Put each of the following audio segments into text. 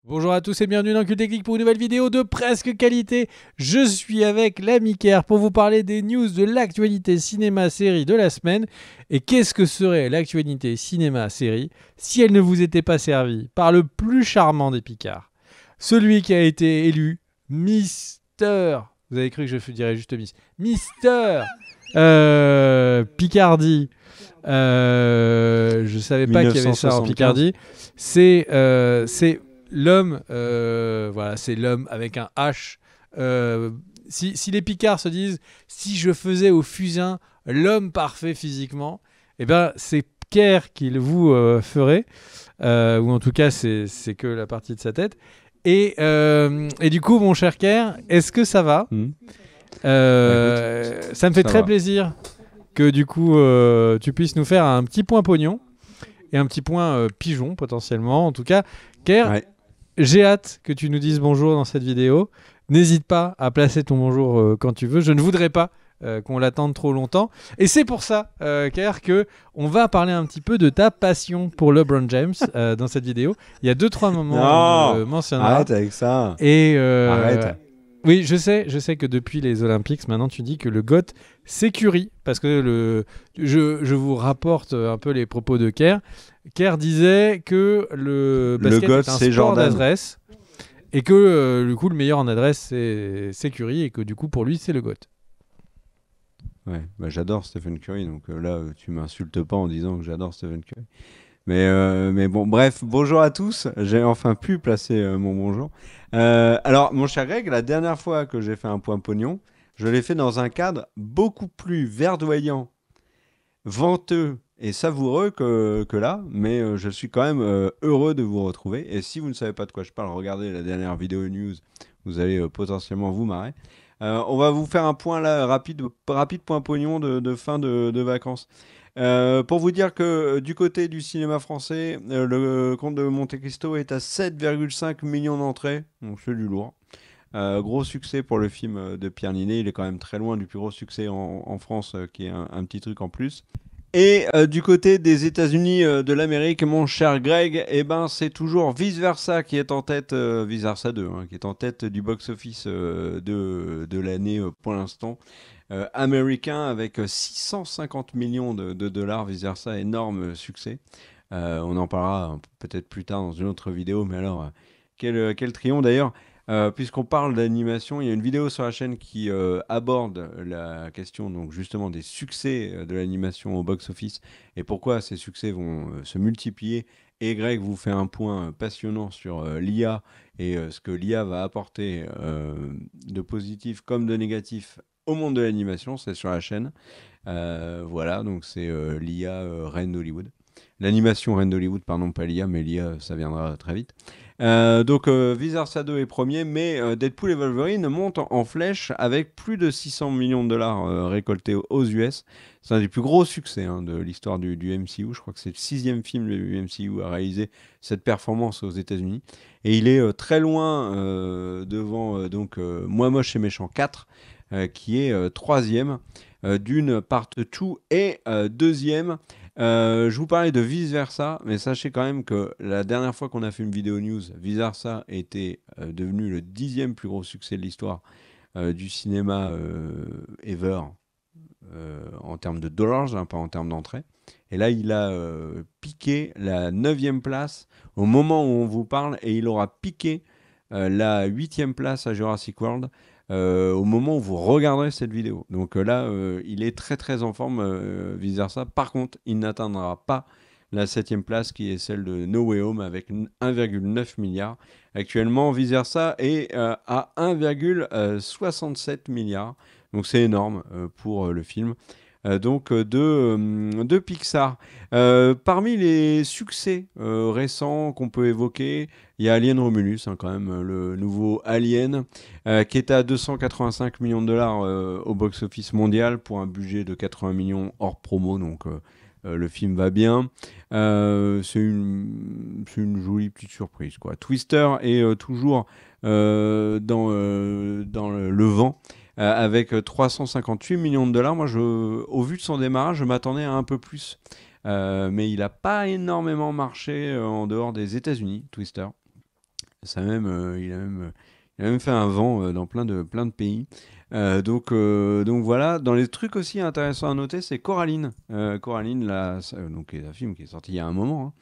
Bonjour à tous et bienvenue dans Q-Technique pour une nouvelle vidéo de presque qualité. Je suis avec l'ami Kerr pour vous parler des news de l'actualité cinéma-série de la semaine. Et qu'est-ce que serait l'actualité cinéma-série si elle ne vous était pas servie par le plus charmant des Picards, celui qui a été élu Mister... Vous avez cru que je dirais juste Mister Picardie. Je savais pas qu'il y avait ça en Picardie. C'est l'homme, voilà, c'est l'homme avec un H. Si les Picards se disent, si je faisais au fusain l'homme parfait physiquement, eh ben c'est Kerr qu'il vous ferait, ou en tout cas c'est que la partie de sa tête. Et du coup, mon cher Kerr, est-ce que ça va? Ça me fait très plaisir que du coup tu puisses nous faire un petit point pognon et un petit point pigeon potentiellement. En tout cas, Kerr, j'ai hâte que tu nous dises bonjour dans cette vidéo. N'hésite pas à placer ton bonjour quand tu veux. Je ne voudrais pas qu'on l'attende trop longtemps. Et c'est pour ça, Kerr, qu'on va parler un petit peu de ta passion pour LeBron James dans cette vidéo. Il y a 2-3 moments où on mentionnera. Arrête avec ça. Et Arrête. oui, je sais que depuis les Olympics, maintenant tu dis que le GOAT, c'est Curry. Parce que je vous rapporte un peu les propos de Kerr. Kerr disait que le basket GOAT, est un sport d'adresse et que du coup le meilleur en adresse c'est Curry et que du coup pour lui c'est le GOAT. Ouais, bah, j'adore Stephen Curry, donc là tu m'insultes pas en disant que j'adore Stephen Curry. Mais bon, bref, bonjour à tous. J'ai enfin pu placer mon bonjour. Alors, mon cher Greg, la dernière fois que j'ai fait un point pognon, je l'ai fait dans un cadre beaucoup plus verdoyant, venteux et savoureux que là, mais je suis quand même heureux de vous retrouver. Et si vous ne savez pas de quoi je parle, regardez la dernière vidéo news, vous allez potentiellement vous marrer. On va vous faire un point là, rapide point pognon de fin de vacances. Pour vous dire que du côté du cinéma français, le Comte de Monte Cristo est à 7,5 millions d'entrées, donc c'est du lourd. Gros succès pour le film de Pierre Ninet, il est quand même très loin du plus gros succès en France, qui est un petit truc en plus. Et du côté des États-Unis de l'Amérique, mon cher Greg, eh ben, c'est toujours Vice Versa qui est en tête, Vice Versa 2, hein, qui est en tête du box-office de l'année pour l'instant. Américain avec 650 millions de dollars, Vice Versa, énorme succès. On en parlera peut-être plus tard dans une autre vidéo, mais alors, quel triomphe d'ailleurs. Puisqu'on parle d'animation, il y a une vidéo sur la chaîne qui aborde la question donc justement des succès de l'animation au box-office et pourquoi ces succès vont se multiplier. Et Greg vous fait un point passionnant sur l'IA et ce que l'IA va apporter de positif comme de négatif au monde de l'animation, c'est sur la chaîne. Voilà, donc c'est l'IA Reine d'Hollywood. L'animation Reine d'Hollywood, pardon, pas l'IA, mais l'IA, ça viendra très vite. Donc Vice Versa 2 est premier, mais Deadpool et Wolverine montent en flèche avec plus de 600 millions de dollars récoltés aux US. C'est un des plus gros succès de l'histoire du MCU. Je crois que c'est le 6e film du MCU à réaliser cette performance aux États-Unis. Et il est très loin devant Moi Moche et Méchant 4, qui est 3e, Dune Part 2 et 2e. Je vous parlais de Vice Versa, mais sachez quand même que la dernière fois qu'on a fait une vidéo news, Vice Versa était devenu le 10e plus gros succès de l'histoire du cinéma ever, en termes de dollars, pas en termes d'entrée. Et là, il a piqué la 9e place au moment où on vous parle, et il aura piqué la 8e place à Jurassic World au moment où vous regarderez cette vidéo. Donc là, il est très très en forme, Vice Versa. Par contre, il n'atteindra pas la 7e place qui est celle de No Way Home avec 1,9 milliard. Actuellement, Vice Versa est à 1,67 milliard. Donc c'est énorme pour le film. De Pixar. Parmi les succès récents qu'on peut évoquer, il y a Alien Romulus, quand même, le nouveau Alien, qui est à 285 millions de dollars au box-office mondial pour un budget de 80 millions hors promo, donc le film va bien. C'est une jolie petite surprise, quoi. Twister est toujours dans le vent. Avec 358 millions de dollars. Moi, au vu de son démarrage, je m'attendais à un peu plus. Mais il n'a pas énormément marché en dehors des États-Unis, Twister. Il a même fait un vent dans plein de pays. Donc voilà. Dans les trucs aussi intéressants à noter, c'est Coraline. Coraline, donc, est un film qui est sorti il y a un moment,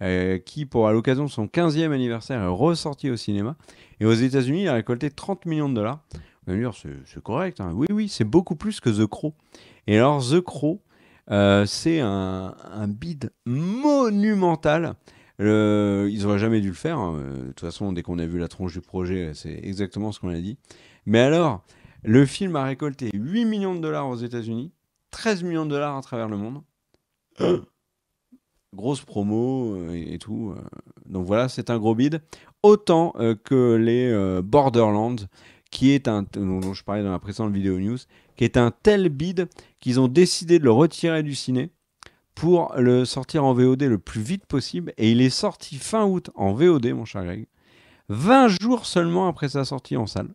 qui, à l'occasion de son 15e anniversaire, est ressorti au cinéma. Et aux États-Unis, il a récolté 30 millions de dollars. Vous allez me dire, c'est correct. Hein. Oui, oui, c'est beaucoup plus que The Crow. Et alors, The Crow, c'est un bid monumental. Ils n'auraient jamais dû le faire. Hein. De toute façon, dès qu'on a vu la tronche du projet, c'est exactement ce qu'on a dit. Mais alors, le film a récolté 8 millions de dollars aux États-Unis, 13 millions de dollars à travers le monde. Grosse promo et tout. Donc voilà, c'est un gros bid. Autant que les Borderlands, qui est dont je parlais dans la précédente vidéo news, qui est un tel bid qu'ils ont décidé de le retirer du ciné pour le sortir en VOD le plus vite possible. Et il est sorti fin août en VOD, mon cher Greg. 20 jours seulement après sa sortie en salle.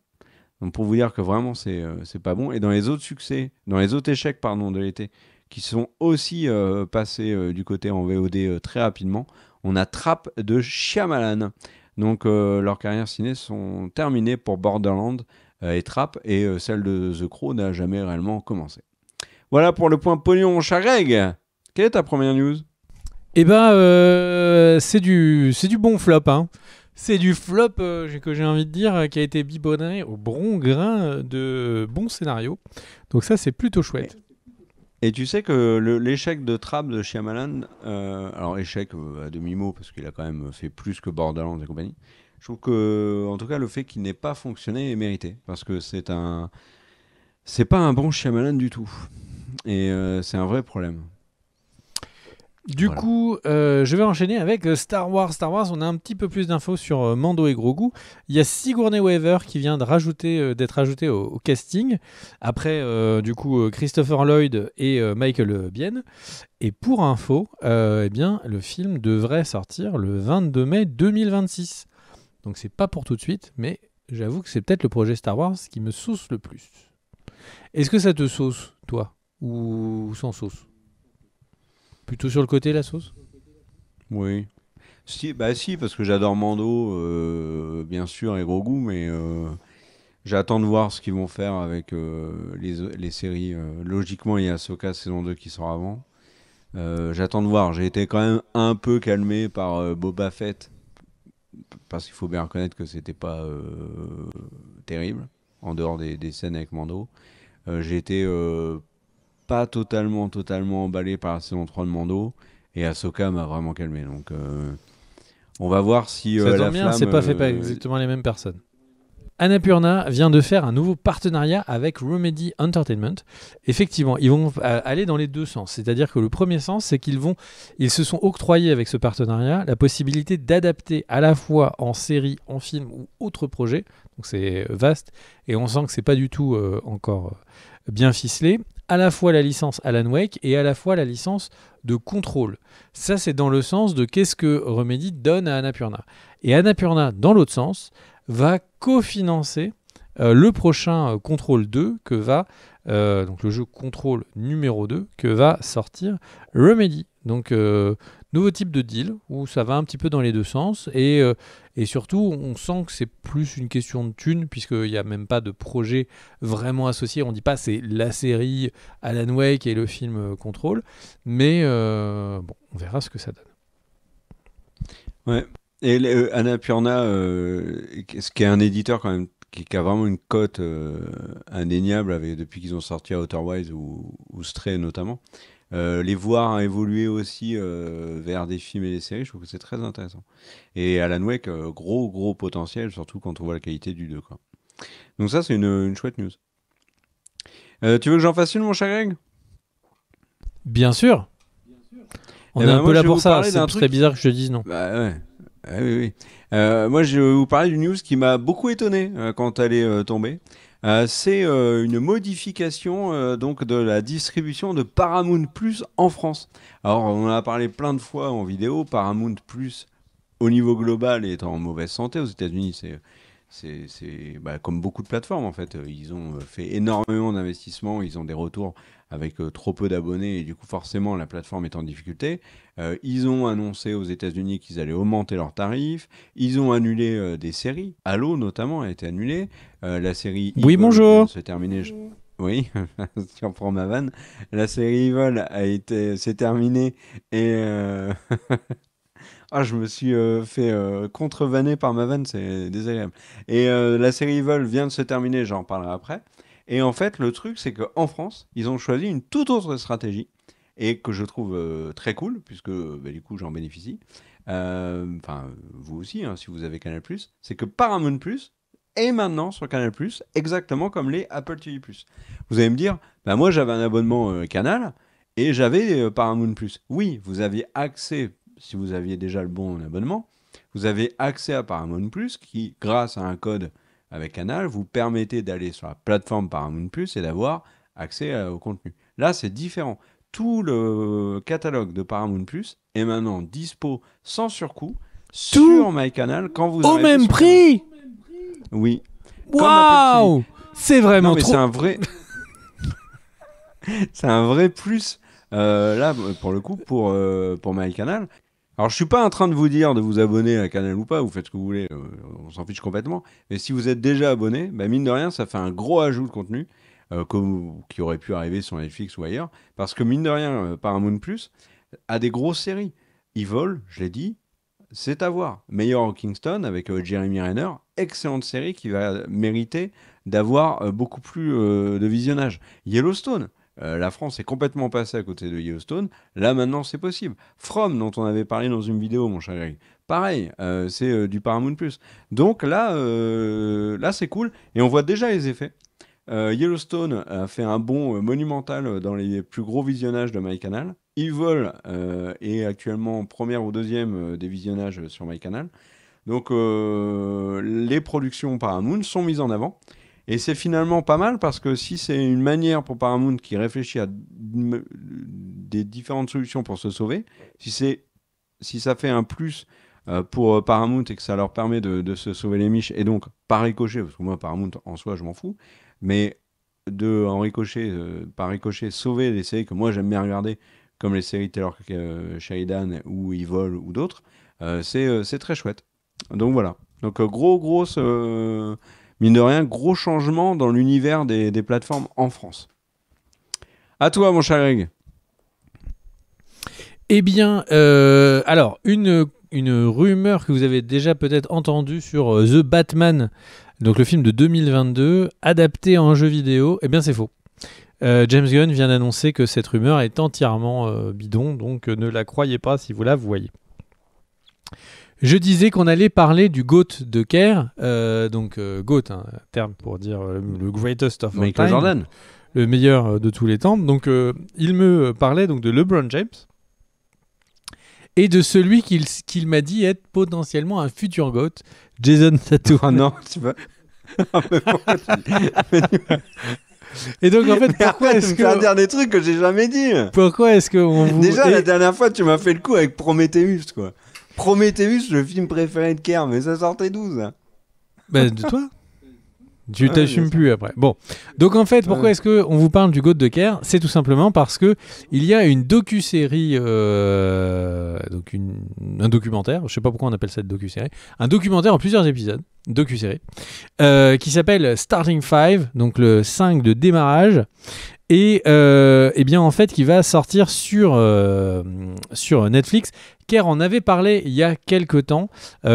Donc pour vous dire que vraiment, c'est pas bon. Et dans les autres échecs de l'été, qui sont aussi passés du côté en VOD très rapidement, on a Trap de Shyamalan. Donc leurs carrières ciné sont terminées pour Borderland et Trap, et celle de The Crow n'a jamais réellement commencé. Voilà pour le point pognon, mon cher Greg. Quelle est ta première news ? Eh ben, c'est du bon flop, hein. C'est du flop que j'ai envie de dire, qui a été biberonné au bon grain de bons scénarios. Donc ça, c'est plutôt chouette. Et tu sais que l'échec de Trap de Shyamalan, alors échec à demi-mot, parce qu'il a quand même fait plus que Borderlands et compagnie, je trouve que, en tout cas, le fait qu'il n'ait pas fonctionné est mérité, parce que c'est pas un bon Shyamalan du tout. Et c'est un vrai problème. Du coup, je vais enchaîner avec Star Wars. Star Wars, on a un petit peu plus d'infos sur Mando et Grogu. Il y a Sigourney Weaver qui vient d'être rajouté au casting, après du coup Christopher Lloyd et Michael Biehn. Et pour info, eh bien, le film devrait sortir le 22 mai 2026. Donc c'est pas pour tout de suite, mais j'avoue que c'est peut-être le projet Star Wars qui me sauce le plus. Est-ce que ça te sauce, toi, ou sans sauce ? Plutôt sur le côté, la sauce ? Oui. Si, parce que j'adore Mando, bien sûr, et Grogu, mais j'attends de voir ce qu'ils vont faire avec les séries. Logiquement, il y a Ahsoka saison 2 qui sort avant. J'attends de voir. J'ai été quand même un peu calmé par Boba Fett, parce qu'il faut bien reconnaître que c'était pas terrible, en dehors des scènes avec Mando. J'ai été pas totalement emballé par la saison 3 de Mando, et Ahsoka m'a vraiment calmé. Donc on va voir si ça tombe bien, c'est pas fait par exactement les mêmes personnes. Annapurna vient de faire un nouveau partenariat avec Remedy Entertainment. Effectivement, ils vont aller dans les deux sens. C'est-à-dire que le premier sens, c'est ils se sont octroyés avec ce partenariat la possibilité d'adapter à la fois en série, en film ou autre projet. Donc c'est vaste et on sent que c'est pas du tout encore bien ficelé. À la fois la licence Alan Wake et à la fois la licence de Control. Ça, c'est dans le sens de qu'est-ce que Remedy donne à Annapurna. Et Annapurna, dans l'autre sens, va cofinancer le prochain Control 2 que va, donc le jeu Control numéro 2 que va sortir Remedy. Donc nouveau type de deal où ça va un petit peu dans les deux sens et surtout on sent que c'est plus une question de thunes puisqu'il n'y a même pas de projet vraiment associé. On ne dit pas c'est la série Alan Wake et le film Control, mais bon, on verra ce que ça donne. Ouais. Et Annapurna, ce qui est un éditeur quand même qui a vraiment une cote indéniable depuis qu'ils ont sorti Outer Wilds ou Stray notamment. Les voir évoluer aussi vers des films et des séries, je trouve que c'est très intéressant. Et Alan Wake, gros potentiel, surtout quand on voit la qualité du 2. Quoi. Donc ça, c'est une chouette news. Tu veux que j'en fasse une, mon cher Greg ? Bien sûr. On est un peu là pour ça. C'est très bizarre que je te dise non. Bah ouais. Oui. Moi, je vais vous parler d'une news qui m'a beaucoup étonné quand elle est tombée. C'est une modification donc de la distribution de Paramount Plus en France. Alors, on en a parlé plein de fois en vidéo. Paramount Plus, au niveau global, est en mauvaise santé. Aux États-Unis, c'est comme beaucoup de plateformes en fait. Ils ont fait énormément d'investissements. Ils ont des retours avec trop peu d'abonnés et du coup forcément la plateforme est en difficulté. Ils ont annoncé aux États-Unis qu'ils allaient augmenter leurs tarifs. Ils ont annulé des séries. Halo notamment a été annulée. La série Oui, Evil bonjour. vient de se terminer. Oui, si on prend ma vanne. La série Evil s'est terminée et ah, je me suis fait contrevanner par ma vanne, c'est désagréable. Et la série Evil vient de se terminer, j'en parlerai après. Et en fait, le truc, c'est qu'en France, ils ont choisi une toute autre stratégie, et que je trouve très cool, puisque bah, du coup, j'en bénéficie. Enfin, vous aussi, hein, si vous avez Canal+, c'est que Paramount+, est maintenant sur Canal+, exactement comme les Apple TV+. Vous allez me dire, bah moi j'avais un abonnement Canal, et j'avais Paramount+. Oui, vous aviez accès, si vous aviez déjà le bon abonnement, vous avez accès à Paramount+, qui, grâce à un code avec Canal, vous permettait d'aller sur la plateforme Paramount+, et d'avoir accès au contenu. Là, c'est différent. Tout le catalogue de Paramount+, est maintenant dispo sans surcoût sur MyCanal quand vous au même prix. Oui. Waouh, c'est vraiment trop. C'est un vrai. C'est un vrai plus là pour le coup pour MyCanal. Alors je suis pas en train de vous dire de vous abonner à Canal ou pas, vous faites ce que vous voulez, on s'en fiche complètement. Mais si vous êtes déjà abonné, bah mine de rien, ça fait un gros ajout de contenu qui aurait pu arriver sur Netflix ou ailleurs, parce que mine de rien, Paramount Plus a des grosses séries. Evil, je l'ai dit, c'est à voir. Mayor of Kingston avec Jeremy Renner, excellente série qui va mériter d'avoir beaucoup plus de visionnage. Yellowstone. La France est complètement passée à côté de Yellowstone. Là, maintenant, c'est possible. From, dont on avait parlé dans une vidéo, mon cher Greg. Pareil, c'est du Paramount+. Donc là, là c'est cool. Et on voit déjà les effets. Yellowstone a fait un bond monumental dans les plus gros visionnages de MyCanal. Evil est actuellement première ou deuxième des visionnages sur MyCanal. Donc les productions Paramount sont mises en avant. Et c'est finalement pas mal parce que si c'est une manière pour Paramount qui réfléchit à des différentes solutions pour se sauver, si ça fait un plus pour Paramount et que ça leur permet de se sauver les miches, et donc par ricochet, parce que moi Paramount en soi je m'en fous, mais par ricochet sauver les séries que moi j'aime bien regarder, comme les séries Taylor Sheridan ou Evil ou d'autres, c'est très chouette. Donc voilà. Donc mine de rien, gros changement dans l'univers des plateformes en France. À toi, mon cher Greg. Eh bien, alors, une rumeur que vous avez déjà peut-être entendue sur The Batman, donc le film de 2022, adapté en jeu vidéo, eh bien c'est faux. James Gunn vient d'annoncer que cette rumeur est entièrement bidon, donc ne la croyez pas si vous la voyez. Je disais qu'on allait parler du GOAT de Kerr, donc GOAT, un terme pour dire le greatest of all Michael time, Jordan, le meilleur de tous les temps. Donc il me parlait donc de LeBron James et de celui qu'il m'a dit être potentiellement un futur GOAT, Jason Tatum. Oh non, tu vas... Et donc en fait, pourquoi est-ce que... Tu vas dire des trucs que j'ai jamais dit. Pourquoi est-ce que on vous... Déjà, la dernière fois, tu m'as fait le coup avec Prometheus, quoi. Prometheus, le film préféré de Kerr, mais ça sortait d'où, ça? Bah, de toi. Tu t'assumes plus après. Bon, donc en fait, pourquoi est-ce qu'on vous parle du GOAT de Kerr? C'est tout simplement parce que il y a une docu-série, donc un documentaire, je sais pas pourquoi on appelle ça une docu-série, un documentaire en plusieurs épisodes, docu-série, qui s'appelle Starting 5, donc le 5 de démarrage, et bien en fait qui va sortir sur Netflix. Kerr en avait parlé il y a quelques temps,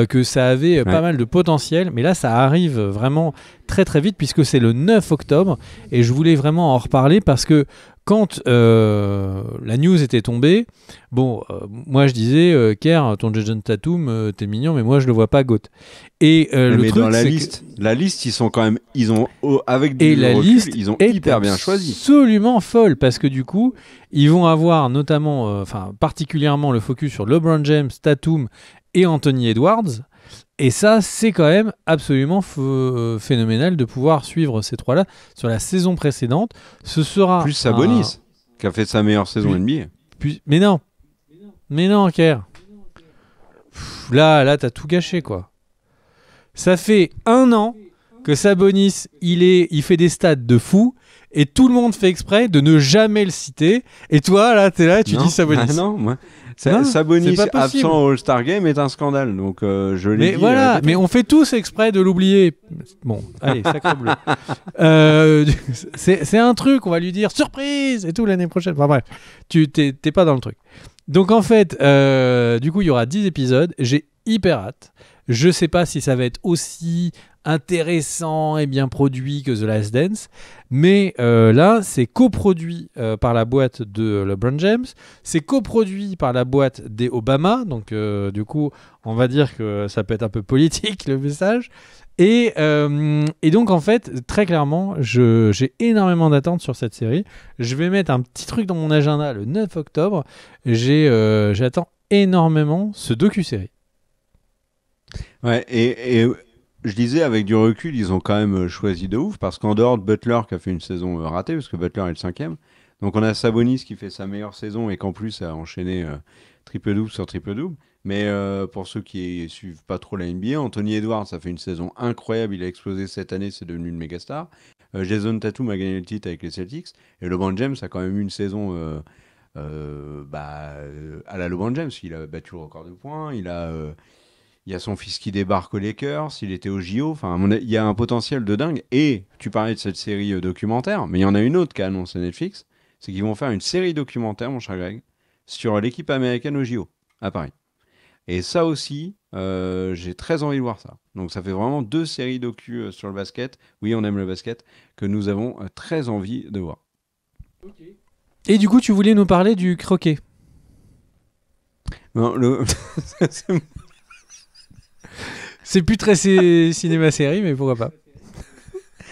que ça avait pas mal de potentiel, mais là ça arrive vraiment très très vite puisque c'est le 9 octobre et je voulais vraiment en reparler parce que quand la news était tombée, bon, moi je disais, Kerr, ton Jason Tatum, t'es mignon, mais moi je le vois pas GOAT. Et le truc, dans la c'est liste, la liste, ils sont quand même, avec et la recul, liste ils ont est hyper bien choisi. Absolument folle parce que du coup, ils vont avoir notamment, particulièrement le focus sur LeBron James, Tatum et Anthony Edwards. Et ça, c'est quand même absolument phénoménal de pouvoir suivre ces trois-là sur la saison précédente. Ce sera plus Sabonis, qui a fait sa meilleure saison NBA. Mais non, Kerr. Là, t'as tout gâché, quoi. Ça fait 1 an que Sabonis, il fait des stats de fou, et tout le monde fait exprès de ne jamais le citer. Et toi, là, t'es là, et tu dis Sabonis. Ah non, moi. Non, Sabonis c'est pas possible. absent au All-Star Game est un scandale. Donc, je l'ai Mais dit. voilà, mais on fait tous exprès de l'oublier. Bon, allez, sacre bleu. C'est un truc, on va lui dire surprise et tout l'année prochaine. Enfin bref, t'es pas dans le truc. Donc en fait, du coup, il y aura 10 épisodes. J'ai hyper hâte. Je sais pas si ça va être aussi intéressant et bien produit que The Last Dance, mais là, c'est coproduit par la boîte de LeBron James, c'est coproduit par la boîte des Obama, donc du coup, on va dire que ça peut être un peu politique le message, et donc en fait, très clairement, j'ai énormément d'attentes sur cette série. Je vais mettre un petit truc dans mon agenda le 9 octobre, j'attends énormément ce docu-série. Ouais, et je disais, avec du recul, ils ont quand même choisi de ouf, parce qu'en dehors de Butler, qui a fait une saison ratée, parce que Butler est le 5e, donc on a Sabonis qui fait sa meilleure saison et qu'en plus a enchaîné triple-double sur triple-double. Mais pour ceux qui suivent pas trop la NBA, Anthony Edwards, ça fait une saison incroyable, il a explosé cette année, c'est devenu une méga star. Jason Tatum a gagné le titre avec les Celtics, et LeBron James a quand même eu une saison à la LeBron James, il a battu le record de points, il y a son fils qui débarque aux Lakers, il était au JO, enfin, il y a un potentiel de dingue. Et tu parlais de cette série documentaire, mais il y en a une autre qu'a annoncé Netflix, c'est qu'ils vont faire une série documentaire, mon cher Greg, sur l'équipe américaine au JO, à Paris. Et ça aussi, j'ai très envie de voir ça. Donc ça fait vraiment 2 séries docu sur le basket, oui on aime le basket, que nous avons très envie de voir. Et du coup, tu voulais nous parler du croquet. Non, C'est plus très cinéma-série, mais pourquoi pas.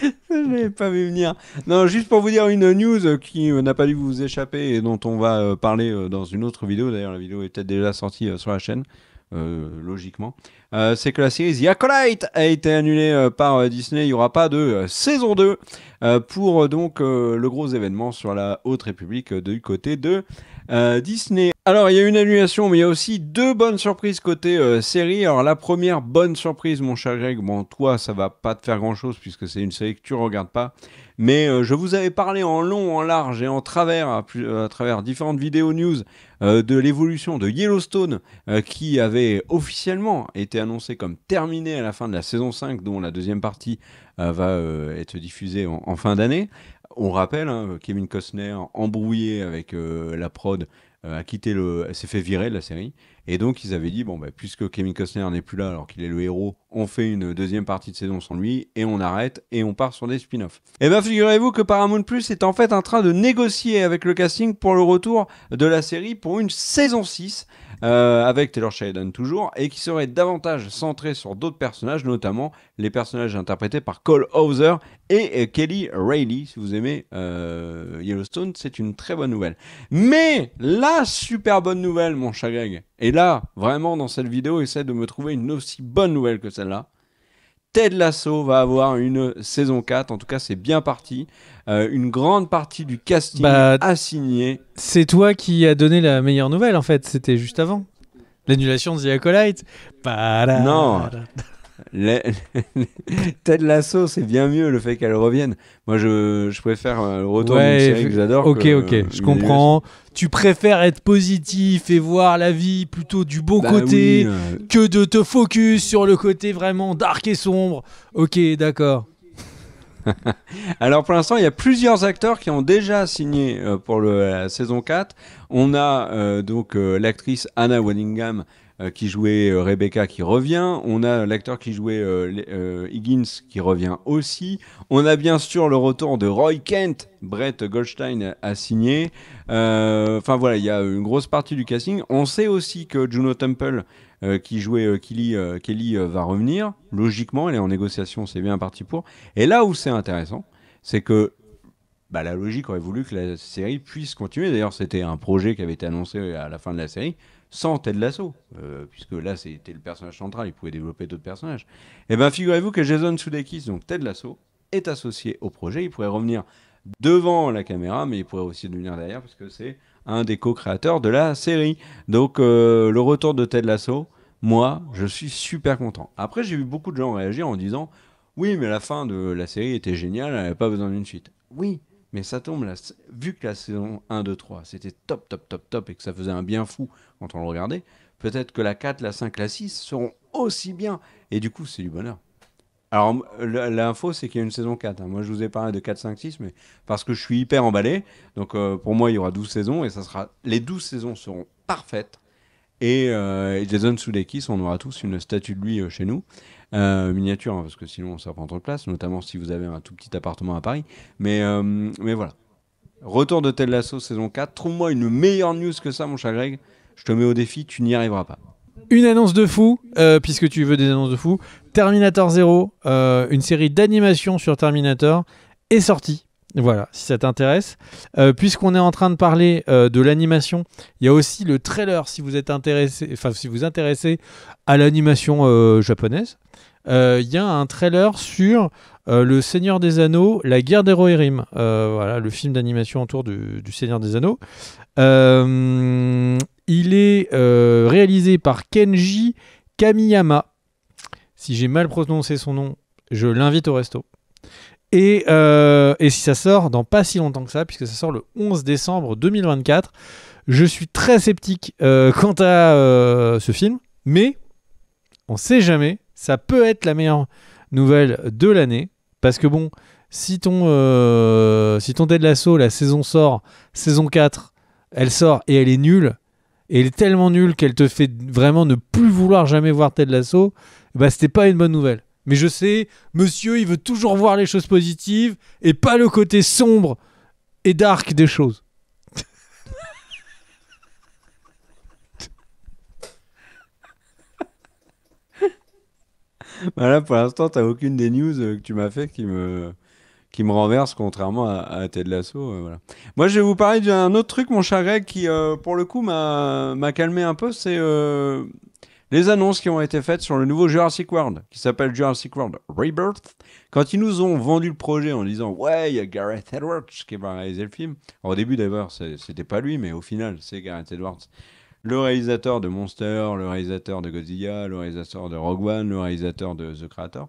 Je l'avais pas vu venir. Non, juste pour vous dire une news qui n'a pas dû vous échapper et dont on va parler dans une autre vidéo. D'ailleurs, la vidéo est peut-être déjà sortie sur la chaîne, logiquement. C'est que la série The Acolyte a été annulée par Disney. Il n'y aura pas de saison 2 pour donc le gros événement sur la Haute République du côté de Disney. Alors, il y a une annulation, mais il y a aussi 2 bonnes surprises côté série. Alors, la première bonne surprise, mon cher Greg, bon, toi, ça va pas te faire grand-chose puisque c'est une série que tu regardes pas. Mais je vous avais parlé en long, en large et en travers, à travers différentes vidéos news, de l'évolution de Yellowstone, qui avait officiellement été annoncé comme terminé à la fin de la saison 5, dont la deuxième partie va être diffusée en fin d'année. On rappelle, hein, Kevin Costner, embrouillé avec la prod, s'est fait virer de la série. Et donc, ils avaient dit, bon, puisque Kevin Costner n'est plus là alors qu'il est le héros, on fait une deuxième partie de saison sans lui, et on arrête, et on part sur des spin-offs. Et bien, figurez-vous que Paramount Plus est en fait en train de négocier avec le casting pour le retour de la série pour une saison 6, avec Taylor Sheridan toujours, et qui serait davantage centré sur d'autres personnages, notamment les personnages interprétés par Cole Hauser et Kelly Reilly. Si vous aimez Yellowstone, c'est une très bonne nouvelle. Mais la super bonne nouvelle, mon cher Greg, et là, vraiment, dans cette vidéo, essaie de me trouver une aussi bonne nouvelle que celle-là. Ted Lasso va avoir une saison 4, en tout cas c'est bien parti. Une grande partie du casting a signé. C'est toi qui as donné la meilleure nouvelle en fait, c'était juste avant. L'annulation de The Acolyte. Non. Ted Lasso, c'est bien mieux le fait qu'elle revienne. Moi, je préfère le retour d'une série que j'adore. Ok, je comprends. Tu préfères être positif et voir la vie plutôt du bon côté que de te focus sur le côté vraiment dark et sombre. Ok, d'accord. Alors pour l'instant, il y a plusieurs acteurs qui ont déjà signé pour la saison 4. On a donc l'actrice Anna Waddingham qui jouait Rebecca qui revient. On a l'acteur qui jouait Higgins qui revient aussi. On a bien sûr le retour de Roy Kent. Brett Goldstein a signé. Enfin voilà, il y a une grosse partie du casting. On sait aussi que Juno Temple qui jouait Kelly va revenir. Logiquement, elle est en négociation, c'est bien parti pour. Et là où c'est intéressant, c'est que la logique aurait voulu que la série puisse continuer. D'ailleurs, c'était un projet qui avait été annoncé à la fin de la série, sans Ted Lasso, puisque là, c'était le personnage central, il pouvait développer d'autres personnages. Et bien, figurez-vous que Jason Sudeikis, donc Ted Lasso, est associé au projet. Il pourrait revenir devant la caméra, mais il pourrait aussi devenir derrière, parce que c'est un des co-créateurs de la série. Donc, le retour de Ted Lasso, moi, je suis super content. Après, j'ai vu beaucoup de gens réagir en disant... Oui, mais la fin de la série était géniale, elle n'avait pas besoin d'une suite. Oui, mais ça tombe, vu que la saison 1, 2, 3, c'était top, top, top, top, et que ça faisait un bien fou quand on le regardait, peut-être que la 4, la 5, la 6 seront aussi bien. Et du coup, c'est du bonheur. Alors, l'info, c'est qu'il y a une saison 4. Hein. Moi, je vous ai parlé de 4, 5, 6, mais parce que je suis hyper emballé. Donc, pour moi, il y aura 12 saisons, et les 12 saisons seront parfaites. Et Jason Sudeikis, on aura tous une statue de lui chez nous. Miniature, hein, parce que sinon ça prend trop de place, notamment si vous avez un tout petit appartement à Paris. Mais voilà. Retour de Ted Lasso saison 4. Trouve-moi une meilleure news que ça, mon cher Greg. Je te mets au défi, tu n'y arriveras pas. Une annonce de fou, puisque tu veux des annonces de fou. Terminator 0, une série d'animation sur Terminator, est sortie. Voilà, si ça t'intéresse. Puisqu'on est en train de parler de l'animation, il y a aussi le trailer si vous êtes intéressé, enfin si vous intéressez à l'animation japonaise. Il y a un trailer sur Le Seigneur des Anneaux, La Guerre des Rohirrim. Voilà, le film d'animation autour du Seigneur des Anneaux. Il est réalisé par Kenji Kamiyama. Si j'ai mal prononcé son nom, je l'invite au resto. Et si ça sort dans pas si longtemps que ça, puisque ça sort le 11 décembre 2024, je suis très sceptique quant à ce film, mais on sait jamais, ça peut être la meilleure nouvelle de l'année, parce que bon, si ton Ted Lasso, la saison sort, saison 4, elle sort et elle est nulle, et elle est tellement nulle qu'elle te fait vraiment ne plus vouloir jamais voir Ted Lasso, bah c'était pas une bonne nouvelle. Mais je sais, monsieur, il veut toujours voir les choses positives et pas le côté sombre et dark des choses. Voilà, pour l'instant, t'as aucune des news que tu m'as fait qui me renverse, contrairement à Ted Lasso. Voilà. Moi, je vais vous parler d'un autre truc, mon cher Greg, qui, pour le coup, m'a calmé un peu. C'est les annonces qui ont été faites sur le nouveau Jurassic World, qui s'appelle Jurassic World Rebirth. Quand ils nous ont vendu le projet en disant ouais, il y a Gareth Edwards qui va réaliser le film. Alors, au début, d'ailleurs, c'était pas lui, mais au final, c'est Gareth Edwards. Le réalisateur de Monster, le réalisateur de Godzilla, le réalisateur de Rogue One, le réalisateur de The Creator.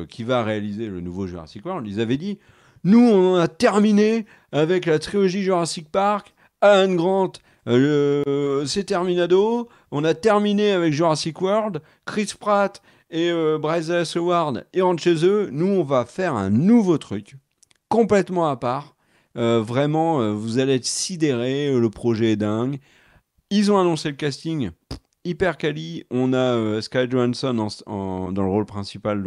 Qui va réaliser le nouveau Jurassic World. Ils avaient dit nous, on en a terminé avec la trilogie Jurassic Park, Alan Grant, c'est Terminado. On a terminé avec Jurassic World, Chris Pratt et Bryce Dallas Howard et rentrent chez eux. Nous, on va faire un nouveau truc, complètement à part. Vraiment, vous allez être sidérés, le projet est dingue. Ils ont annoncé le casting hyper quali. On a Scarlett Johansson dans le rôle principal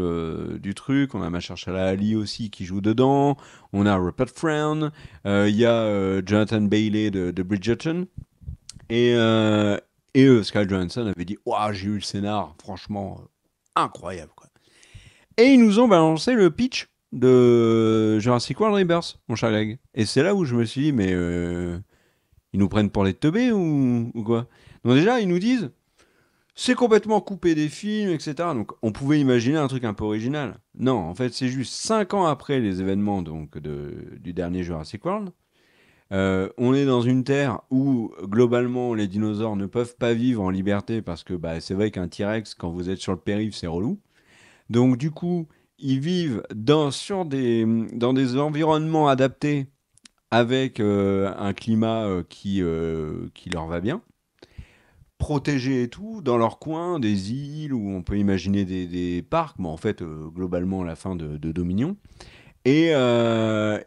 du truc. On a Mahershala Ali aussi qui joue dedans. On a Rupert Friend. Il y a Jonathan Bailey de Bridgerton. Et Scarlett Johansson avait dit ouah, j'ai eu le scénar, franchement incroyable, quoi. Et ils nous ont balancé le pitch de Jurassic World Rebirth, mon cher Greg. Et c'est là où je me suis dit, mais ils nous prennent pour les teubés ou quoi? Donc déjà, ils nous disent c'est complètement coupé des films, etc. Donc on pouvait imaginer un truc un peu original. Non, en fait, c'est juste 5 ans après les événements du dernier Jurassic World. On est dans une terre où, globalement, les dinosaures ne peuvent pas vivre en liberté parce que c'est vrai qu'un T-Rex, quand vous êtes sur le périph', c'est relou. Donc du coup, ils vivent dans des environnements adaptés avec un climat qui leur va bien, protégés et tout, dans leur coin, des îles où on peut imaginer des parcs, mais en fait, globalement, la fin de Dominion. Et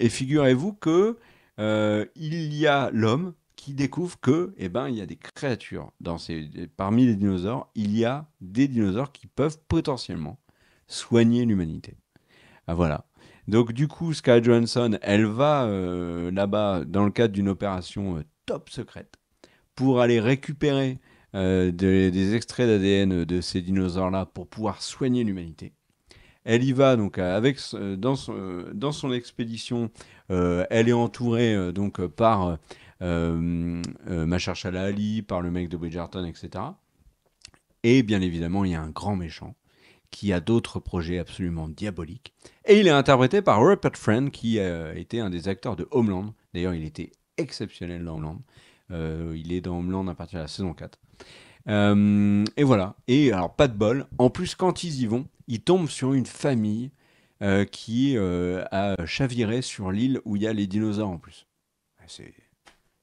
figurez-vous que il y a l'homme qui découvre que, il y a des créatures parmi les dinosaures, il y a des dinosaures qui peuvent potentiellement soigner l'humanité. Ah, voilà. Donc du coup, Scarlett Johansson, elle va là-bas dans le cadre d'une opération top secrète pour aller récupérer des extraits d'ADN de ces dinosaures-là pour pouvoir soigner l'humanité. Elle y va donc dans son expédition. Elle est entourée par Mahershala Ali, par le mec de Bridgerton, etc. Et bien évidemment, il y a un grand méchant qui a d'autres projets absolument diaboliques. Et il est interprété par Rupert Friend, qui était un des acteurs de Homeland. D'ailleurs, il était exceptionnel dans Homeland. Il est dans Homeland à partir de la saison 4. Et voilà. Et alors, pas de bol. En plus, quand ils y vont, il tombe sur une famille qui a chaviré sur l'île où il y a les dinosaures en plus.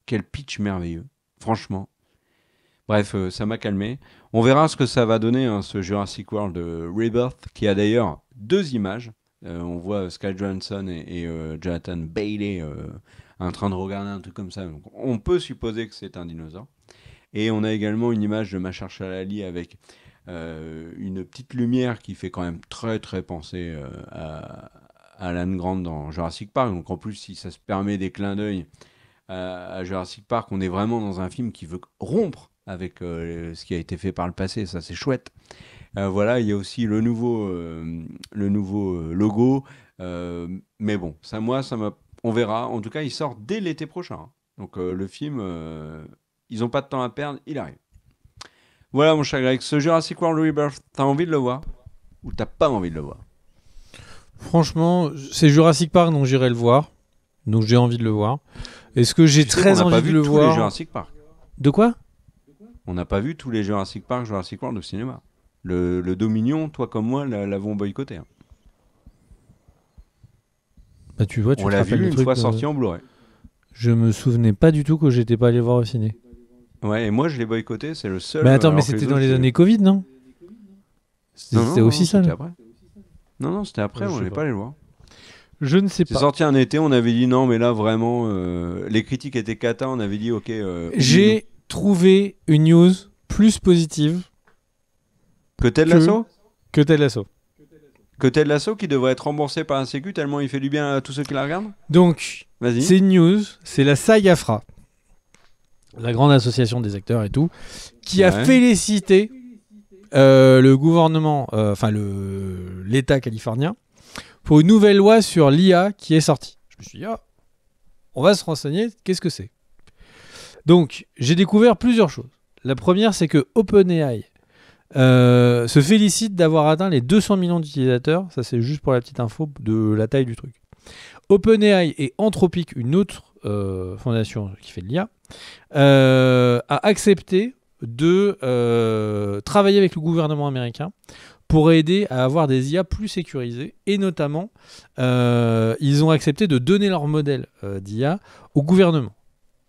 Quel pitch merveilleux, franchement. Bref, ça m'a calmé. On verra ce que ça va donner, hein, ce Jurassic World Rebirth, qui a d'ailleurs 2 images. On voit Sky Johansson et Jonathan Bailey en train de regarder un truc comme ça. Donc, on peut supposer que c'est un dinosaure. Et on a également une image de Mahershala Ali avec une petite lumière qui fait quand même très très penser à Alan Grant dans Jurassic Park. Donc en plus, si ça se permet des clins d'œil à Jurassic Park, on est vraiment dans un film qui veut rompre avec ce qui a été fait par le passé. Ça, c'est chouette. Voilà, il y a aussi le nouveau logo. Mais bon, on verra. En tout cas, il sort dès l'été prochain. Hein. Donc le film, ils n'ont pas de temps à perdre, il arrive. Voilà mon cher Greg, ce Jurassic World Rebirth, t'as envie de le voir ou t'as pas envie de le voir? Franchement, c'est Jurassic Park, donc j'irai le voir. Donc j'ai envie de le voir. Est-ce que j'ai très envie de le voir? On n'a pas vu tous les Jurassic Park. De quoi? On n'a pas vu tous les Jurassic Park, Jurassic World au cinéma. Le Dominion, toi comme moi, l'avons boycotté. Hein. Bah tu vois, on l'a vu une fois sorti en Blu-ray. Je me souvenais pas du tout que j'étais pas allé voir au ciné. Ouais, et moi je l'ai boycotté, c'est le seul. Mais attends, mais c'était dans les années Covid, non? C'était aussi ça. C'était après. Non, c'était après, on n'est pas allé le voir. Je ne sais pas. C'est sorti un été, on avait dit non, mais là vraiment, les critiques étaient cata, on avait dit ok. J'ai trouvé une news plus positive. Que Ted Lasso ? Que Ted Lasso. Que Ted Lasso qui devrait être remboursé par un sécu tellement il fait du bien à tous ceux qui la regardent. Donc, vas-y. C'est une news, c'est la SAG-AFTRA, la grande association des acteurs et tout, qui a félicité le gouvernement, l'État californien, pour une nouvelle loi sur l'IA qui est sortie. Je me suis dit, on va se renseigner, qu'est-ce que c'est? Donc, j'ai découvert plusieurs choses. La première, c'est que OpenAI se félicite d'avoir atteint les 200 millions d'utilisateurs. Ça, c'est juste pour la petite info de la taille du truc. OpenAI et Anthropic, une autre fondation qui fait de l'IA, a accepté de travailler avec le gouvernement américain pour aider à avoir des IA plus sécurisées. Et notamment, ils ont accepté de donner leur modèle d'IA au gouvernement.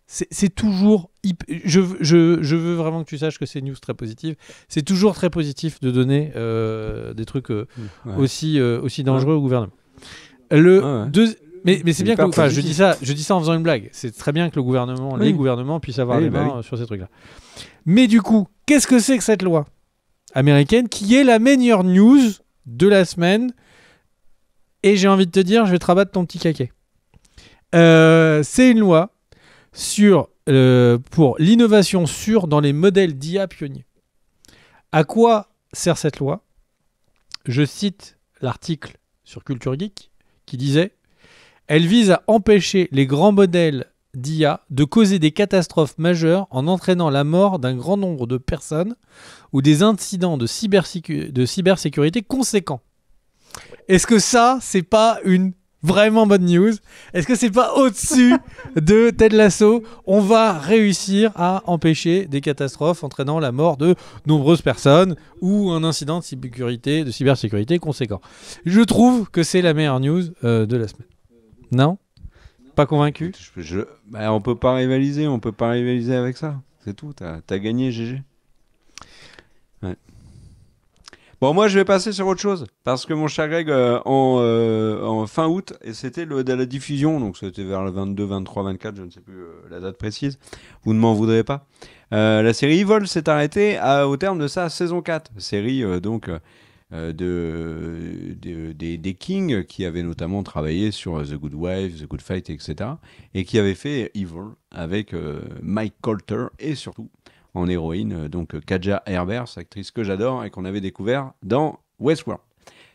C'est toujours... Je veux vraiment que tu saches que c'est une news très positive. C'est toujours très positif de donner des trucs aussi dangereux au gouvernement. Mais c'est bien que... Enfin, je dis ça en faisant une blague. C'est très bien que le gouvernement, les gouvernements puissent avoir les mains sur ces trucs-là. Mais du coup, qu'est-ce que c'est que cette loi américaine qui est la meilleure news de la semaine? Et j'ai envie de te dire, je vais te rabattre ton petit caquet. C'est une loi pour l'innovation sûre dans les modèles d'IA pionniers. À quoi sert cette loi? Je cite l'article sur Culture Geek qui disait « Elle vise à empêcher les grands modèles d'IA de causer des catastrophes majeures en entraînant la mort d'un grand nombre de personnes ou des incidents de cybersécurité conséquents. » Est-ce que ça, c'est pas une vraiment bonne news? Est-ce que c'est pas au-dessus de Ted Lasso? On va réussir à empêcher des catastrophes entraînant la mort de nombreuses personnes ou un incident de cybersécurité conséquent. Je trouve que c'est la meilleure news de la semaine. Non? Pas convaincu? On peut pas rivaliser, avec ça. C'est tout, t'as gagné, GG. Ouais. Bon, moi, je vais passer sur autre chose. Parce que mon cher Greg, en fin août, et c'était de la diffusion, donc c'était vers le 22, 23, 24, je ne sais plus la date précise. Vous ne m'en voudrez pas. La série Evil s'est arrêtée au terme de sa saison 4. Série, des Kings qui avaient notamment travaillé sur The Good Wife, The Good Fight, etc. Et qui avaient fait Evil avec Mike Colter et surtout en héroïne, donc Katja Herbers, actrice que j'adore et qu'on avait découvert dans Westworld.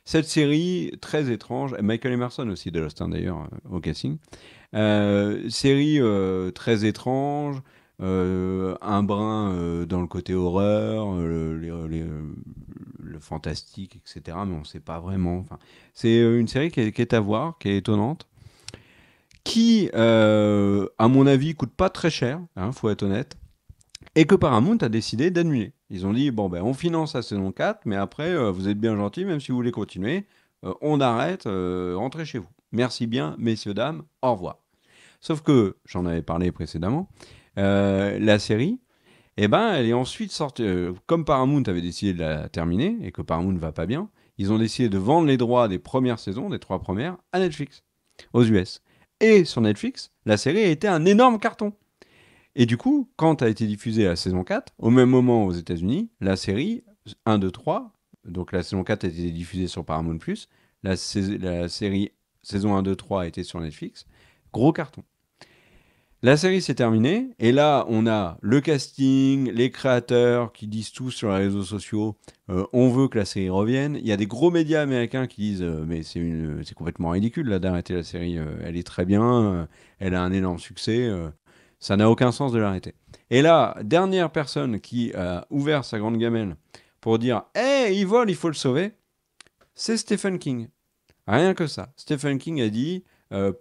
Cette série très étrange, Michael Emerson aussi de Lost, d'ailleurs, au casting. Série très étrange, un brin dans le côté horreur, le fantastique, etc. Mais on ne sait pas vraiment. Enfin, c'est une série qui est à voir, qui est étonnante, qui, à mon avis, coûte pas très cher, faut être honnête. Et que Paramount a décidé d'annuler. Ils ont dit, bon, ben, on finance la saison 4, mais après, vous êtes bien gentils, même si vous voulez continuer, on arrête, rentrez chez vous. Merci bien, messieurs, dames, au revoir. Sauf que, j'en avais parlé précédemment, la série, eh ben, elle est ensuite sortie. Comme Paramount avait décidé de la terminer, et que Paramount ne va pas bien, ils ont décidé de vendre les droits des premières saisons, des 3 premières, à Netflix, aux US. Et sur Netflix, la série a été un énorme carton. Et du coup, quand a été diffusée la saison 4, au même moment aux États-Unis, la série 1, 2, 3, donc la saison 4 a été diffusée sur Paramount+, la série saison 1, 2, 3 a été sur Netflix, gros carton. La série s'est terminée, et là, on a le casting, les créateurs qui disent tous sur les réseaux sociaux on veut que la série revienne. Il y a des gros médias américains qui disent mais c'est complètement ridicule là, d'arrêter la série, elle est très bien, elle a un énorme succès, ça n'a aucun sens de l'arrêter. Et là, dernière personne qui a ouvert sa grande gamelle pour dire hey, il vole, il faut le sauver, c'est Stephen King. Rien que ça. Stephen King a dit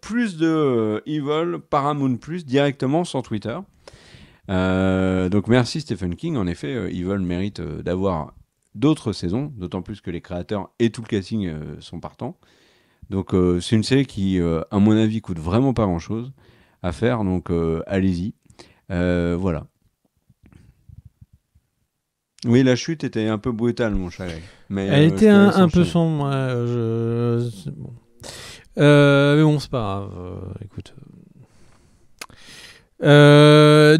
plus de Evil, Paramount Plus directement sur Twitter. Donc merci Stephen King. En effet, Evil mérite d'avoir d'autres saisons, d'autant plus que les créateurs et tout le casting sont partants. Donc c'est une série qui, à mon avis, coûte vraiment pas grand-chose à faire. Donc allez-y. Voilà. Oui, la chute était un peu brutale, mon cher. Mais, elle était un peu sombre. Bon. Mais bon, c'est pas grave. Écoute.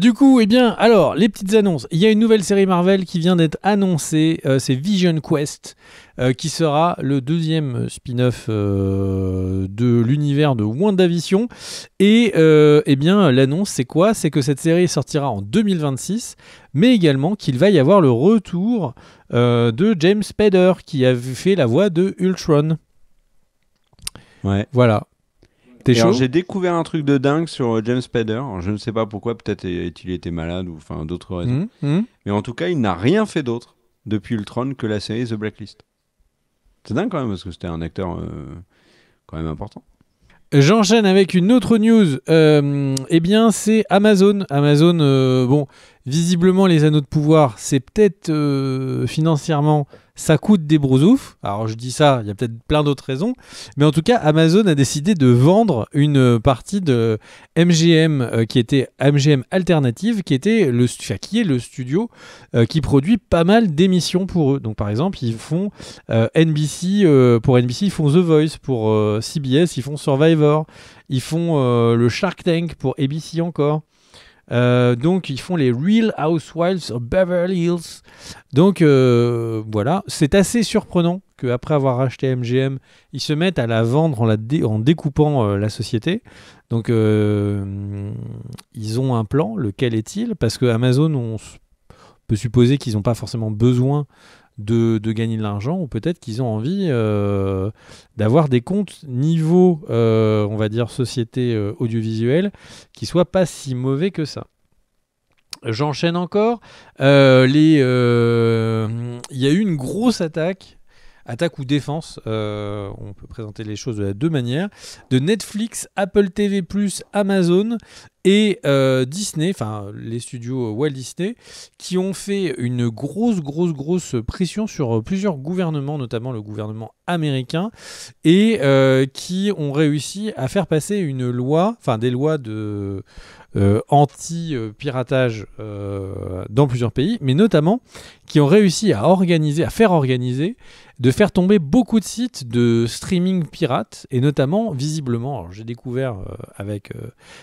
Du coup, eh bien, alors, les petites annonces. Il y a une nouvelle série Marvel qui vient d'être annoncée. C'est Vision Quest, qui sera le deuxième spin-off de l'univers de WandaVision. Et eh bien, l'annonce, c'est quoi ? C'est que cette série sortira en 2026, mais également qu'il va y avoir le retour de James Spader, qui a fait la voix de Ultron. Ouais. Voilà. T'es chaud ? Alors, j'ai découvert un truc de dingue sur James Spader. Alors, je ne sais pas pourquoi, peut-être il était malade ou enfin d'autres raisons. Mais en tout cas, il n'a rien fait d'autre depuis Ultron que la série The Blacklist. C'est dingue quand même parce que c'était un acteur quand même important. J'enchaîne avec une autre news. Eh bien, c'est Amazon. Amazon, bon, visiblement, les anneaux de pouvoir, c'est peut-être financièrement, ça coûte des brousoufs. Alors, je dis ça, il y a peut-être plein d'autres raisons. Mais en tout cas, Amazon a décidé de vendre une partie de MGM, qui était MGM Alternative, qui est le studio qui produit pas mal d'émissions pour eux. Donc, par exemple, ils font NBC, pour NBC, ils font The Voice. Pour CBS, ils font Survivor. Ils font le Shark Tank pour ABC encore. Donc ils font les Real Housewives of Beverly Hills. Donc voilà, c'est assez surprenant qu'après avoir racheté MGM, ils se mettent à la vendre en découpant la société. Donc ils ont un plan, lequel est-il ? Parce que Amazon, on peut supposer qu'ils n'ont pas forcément besoin de gagner de l'argent, ou peut-être qu'ils ont envie d'avoir des comptes niveau, on va dire, société audiovisuelle, qui soient pas si mauvais que ça. J'enchaîne encore. Il y a eu une grosse attaque ou défense, on peut présenter les choses de deux manières, de Netflix, Apple TV+, Amazon et Disney, enfin les studios Walt Disney, qui ont fait une grosse pression sur plusieurs gouvernements, notamment le gouvernement américain, et qui ont réussi à faire passer une loi, enfin des lois de anti-piratage dans plusieurs pays, mais notamment qui ont réussi à faire organiser, de faire tomber beaucoup de sites de streaming pirates, et notamment, visiblement, alors j'ai découvert avec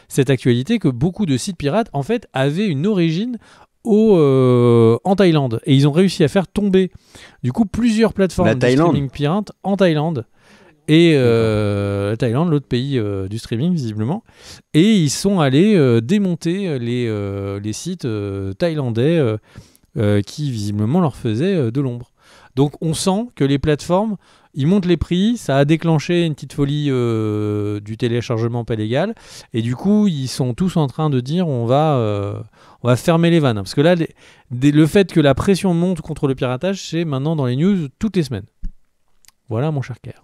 cette actualité que beaucoup de sites pirates, en fait, avaient une origine en Thaïlande, et ils ont réussi à faire tomber, du coup, plusieurs plateformes de streaming pirates en Thaïlande. Et la Thaïlande, l'autre pays du streaming, visiblement. Et ils sont allés démonter les sites thaïlandais qui, visiblement, leur faisaient de l'ombre. Donc, on sent que les plateformes, ils montent les prix, ça a déclenché une petite folie du téléchargement pas légal. Et du coup, ils sont tous en train de dire on va fermer les vannes. Parce que là, le fait que la pression monte contre le piratage, c'est maintenant dans les news toutes les semaines. Voilà, mon cher Kerr.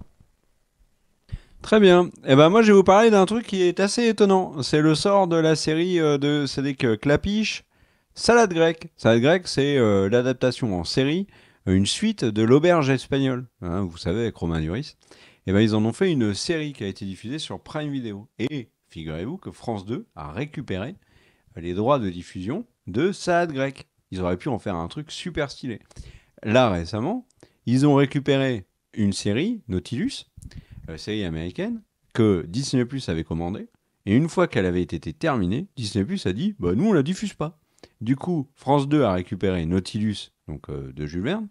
Très bien. Et ben moi, je vais vous parler d'un truc qui est assez étonnant. C'est le sort de la série de Cédric Clapiche, Salade grecque. Salade grecque, c'est l'adaptation en série, une suite de l'Auberge espagnole. Hein, vous savez, avec Romain Duris. Et ben, ils en ont fait une série qui a été diffusée sur Prime Video. Et figurez-vous que France 2 a récupéré les droits de diffusion de Salade grecque. Ils auraient pu en faire un truc super stylé. Là, récemment, ils ont récupéré une série, Nautilus, série américaine, que Disney+ avait commandée. Et une fois qu'elle avait été terminée, Disney+ a dit bah, nous, on la diffuse pas. Du coup, France 2 a récupéré Nautilus, donc de Jules Verne,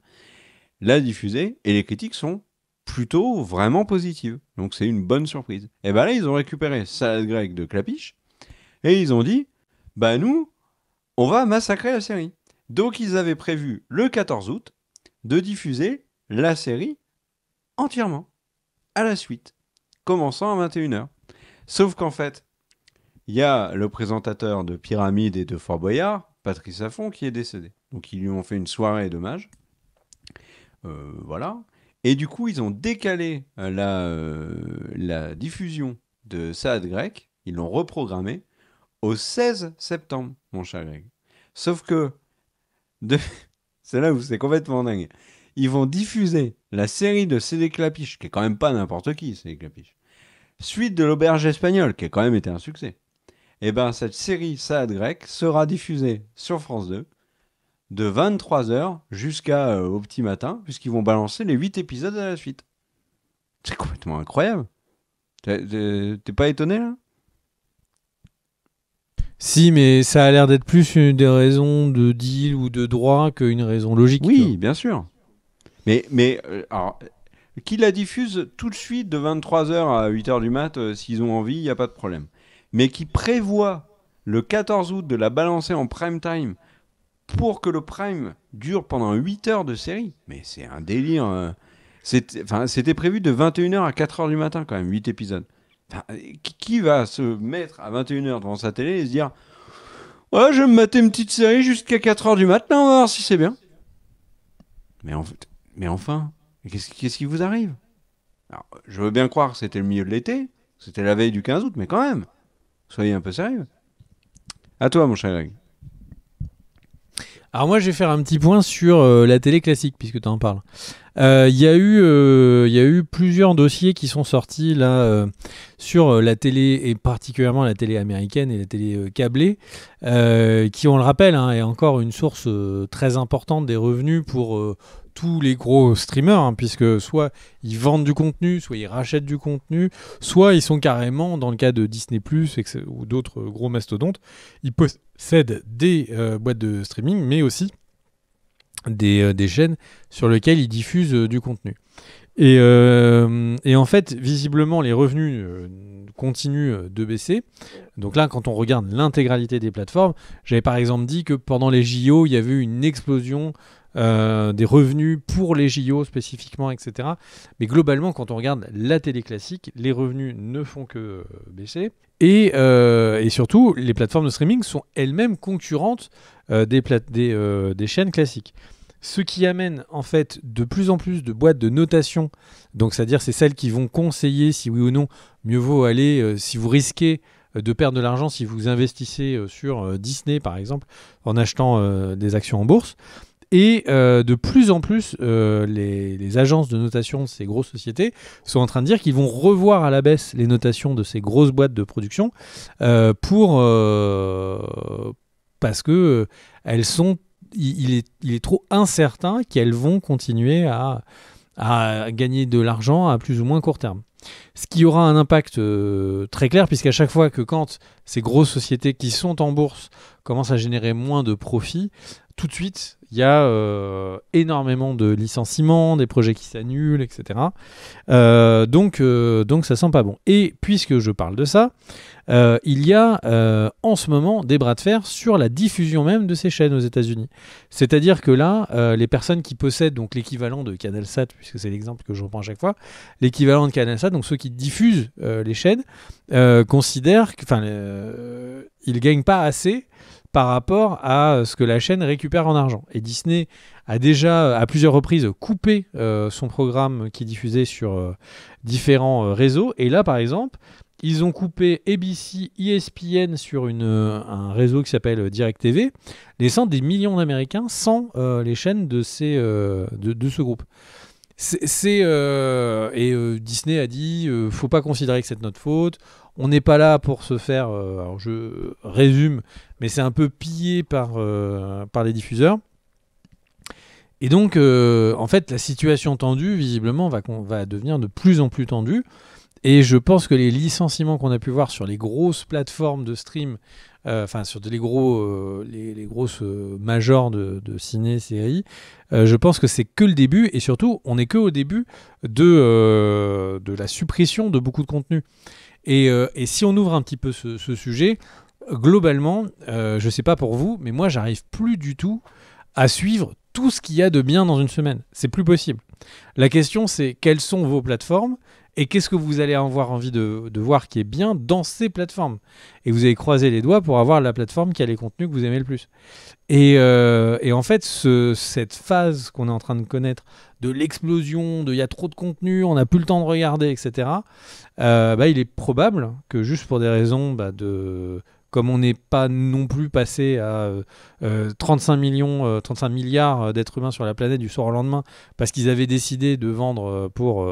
l'a diffusée, et les critiques sont plutôt vraiment positives. Donc c'est une bonne surprise. Et bien là, ils ont récupéré Salade grecque de Clapiche, et ils ont dit bah nous, on va massacrer la série. Donc ils avaient prévu le 14 août de diffuser la série entièrement, à la suite, commençant à 21h. Sauf qu'en fait, il y a le présentateur de Pyramide et de Fort Boyard, Patrice Affon, qui est décédé. Donc ils lui ont fait une soirée d'hommage. Voilà. Et du coup, ils ont décalé la diffusion de Salade grecque. Ils l'ont reprogrammé au 16 septembre, mon cher Greg. Sauf que, c'est là où c'est complètement dingue. Ils vont diffuser la série de CD Clapiche, qui est quand même pas n'importe qui, CD Clapiche. Suite de l'Auberge espagnole, qui a quand même été un succès. Et bien, cette série Salade grecque sera diffusée sur France 2 de 23h jusqu'au petit matin, puisqu'ils vont balancer les 8 épisodes à la suite. C'est complètement incroyable. T'es pas étonné, là ? Si, mais ça a l'air d'être plus des raisons de deal ou de droit qu'une raison logique. Oui, bien sûr. Mais alors, qui la diffuse tout de suite de 23h à 8h du mat, s'ils ont envie, il n'y a pas de problème. Mais qui prévoit le 14 août de la balancer en prime time pour que le prime dure pendant 8 heures de série. Mais c'est un délire. C'était prévu de 21h à 4h du matin quand même, 8 épisodes. Enfin, qui va se mettre à 21h devant sa télé et se dire ouais, je vais me mater une petite série jusqu'à 4h du matin, on va voir si c'est bien. Mais enfin, qu'est-ce qui vous arrive ? Alors, je veux bien croire que c'était le milieu de l'été, c'était la veille du 15 août, mais quand même, soyez un peu sérieux. À toi, mon cher Greg. Alors moi, je vais faire un petit point sur la télé classique, puisque tu en parles. Il y a eu plusieurs dossiers qui sont sortis là sur la télé, et particulièrement la télé américaine et la télé câblée, qui, on le rappelle, est encore une source très importante des revenus pour tous les gros streamers, puisque soit ils vendent du contenu, soit ils rachètent du contenu, soit ils sont carrément, dans le cas de Disney+, ou d'autres gros mastodontes, ils possèdent des boîtes de streaming, mais aussi des chaînes sur lesquelles ils diffusent du contenu. Et en fait, visiblement, les revenus continuent de baisser. Donc là, quand on regarde l'intégralité des plateformes, j'avais par exemple dit que pendant les JO, il y avait eu une explosion des revenus pour les JO spécifiquement, etc. Mais globalement, quand on regarde la télé classique, les revenus ne font que baisser. Et surtout, les plateformes de streaming sont elles-mêmes concurrentes des chaînes classiques. Ce qui amène en fait de plus en plus de boîtes de notation, donc c'est-à-dire c'est celles qui vont conseiller si oui ou non mieux vaut aller, si vous risquez de perdre de l'argent si vous investissez sur Disney par exemple en achetant des actions en bourse. Et de plus en plus, les agences de notation de ces grosses sociétés sont en train de dire qu'ils vont revoir à la baisse les notations de ces grosses boîtes de production parce que elles sont il est trop incertain qu'elles vont continuer à gagner de l'argent à plus ou moins court terme. Ce qui aura un impact très clair, puisqu'à chaque fois que quand ces grosses sociétés qui sont en bourse commencent à générer moins de profits, tout de suite, il y a énormément de licenciements, des projets qui s'annulent, etc. Donc ça sent pas bon. Et puisque je parle de ça, il y a en ce moment des bras de fer sur la diffusion même de ces chaînes aux États-Unis. C'est-à-dire que là, les personnes qui possèdent donc l'équivalent de CanalSat, puisque c'est l'exemple que je reprends à chaque fois, l'équivalent de CanalSat, donc ceux qui diffusent les chaînes, considèrent qu'ils ne gagnent pas assez par rapport à ce que la chaîne récupère en argent. Et Disney a déjà, à plusieurs reprises, coupé son programme qui diffusait sur différents réseaux. Et là, par exemple, ils ont coupé ABC, ESPN sur un réseau qui s'appelle DirecTV, laissant des millions d'Américains sans les chaînes de ce groupe. Disney a dit faut pas considérer que c'est notre faute, on n'est pas là pour se faire alors je résume, mais c'est un peu pillé par les diffuseurs. Et donc en fait la situation tendue visiblement va devenir de plus en plus tendue, et je pense que les licenciements qu'on a pu voir sur les grosses plateformes de stream, sur les grosses majors de ciné, séries, je pense que c'est que le début, et surtout, on n'est que au début de la suppression de beaucoup de contenu. Et si on ouvre un petit peu ce sujet, globalement, je ne sais pas pour vous, mais moi, j'arrive plus du tout à suivre tout ce qu'il y a de bien dans une semaine. C'est plus possible. La question, c'est quelles sont vos plateformes et qu'est-ce que vous allez avoir envie de voir qui est bien dans ces plateformes. Et vous allez croiser les doigts pour avoir la plateforme qui a les contenus que vous aimez le plus. Et en fait, cette phase qu'on est en train de connaître de l'explosion, il y a trop de contenu, on n'a plus le temps de regarder, etc., il est probable que juste pour des raisons comme on n'est pas non plus passé à 35 milliards d'êtres humains sur la planète du soir au lendemain, parce qu'ils avaient décidé de vendre pour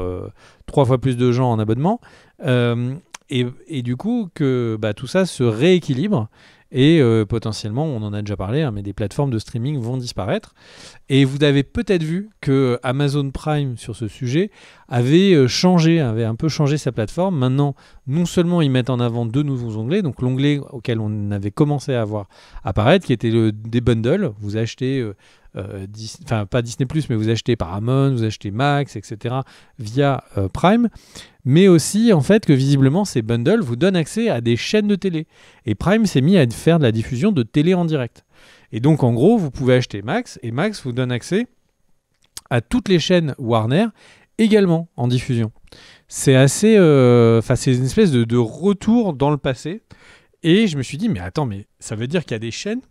3 fois plus de gens en abonnement, et du coup que tout ça se rééquilibre, et potentiellement, on en a déjà parlé, mais des plateformes de streaming vont disparaître. Et vous avez peut-être vu que Amazon Prime, sur ce sujet, avait un peu changé sa plateforme. Maintenant, non seulement ils mettent en avant 2 nouveaux onglets, donc l'onglet auquel on avait commencé à voir apparaître, qui était des bundles. Vous achetez, pas Disney+, mais vous achetez Paramount, vous achetez Max, etc., via Prime. Mais aussi, en fait, que visiblement, ces bundles vous donnent accès à des chaînes de télé. Et Prime s'est mis à faire de la diffusion de télé en direct. Et donc, en gros, vous pouvez acheter Max, et Max vous donne accès à toutes les chaînes Warner, également en diffusion. C'est assez... c'est une espèce de retour dans le passé. Et je me suis dit, mais attends, mais ça veut dire qu'il y a des chaînes.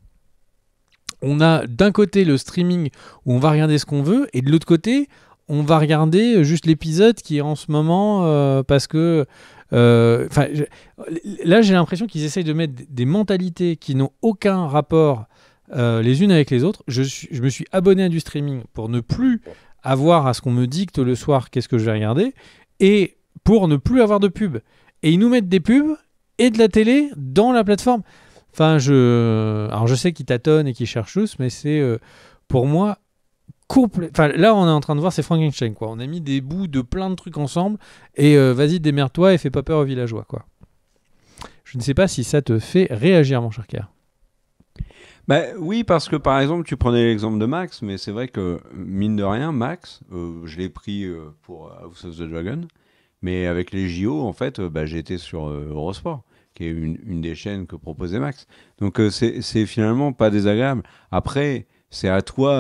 On a d'un côté le streaming où on va regarder ce qu'on veut, et de l'autre côté... on va regarder juste l'épisode qui est en ce moment parce que... là, j'ai l'impression qu'ils essayent de mettre des mentalités qui n'ont aucun rapport les unes avec les autres. Je me suis abonné à du streaming pour ne plus avoir à ce qu'on me dicte le soir qu'est-ce que je vais regarder, et pour ne plus avoir de pub. Et ils nous mettent des pubs et de la télé dans la plateforme. Alors, je sais qu'ils tâtonnent et qu'ils cherchent tous, mais c'est pour moi... là, on est en train de voir, c'est Frankenstein, quoi. On a mis des bouts de plein de trucs ensemble, et vas-y, démerde-toi et fais pas peur aux villageois, quoi. Je ne sais pas si ça te fait réagir, mon cher Kerr. Oui, parce que par exemple, tu prenais l'exemple de Max, mais c'est vrai que, mine de rien, Max, je l'ai pris pour House of the Dragon, mais avec les JO, en fait, j'ai été sur Eurosport, qui est une des chaînes que proposait Max. Donc, c'est finalement pas désagréable. Après... c'est à toi,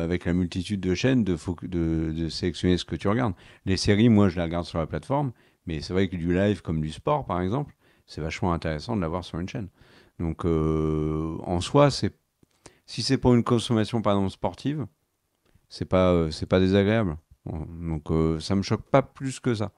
avec la multitude de chaînes, de sélectionner ce que tu regardes. Les séries, moi, je les regarde sur la plateforme, mais c'est vrai que du live, comme du sport, par exemple, c'est vachement intéressant de l'avoir sur une chaîne. Donc, en soi, si c'est pour une consommation, par exemple, sportive, c'est pas désagréable. Donc, ça me choque pas plus que ça.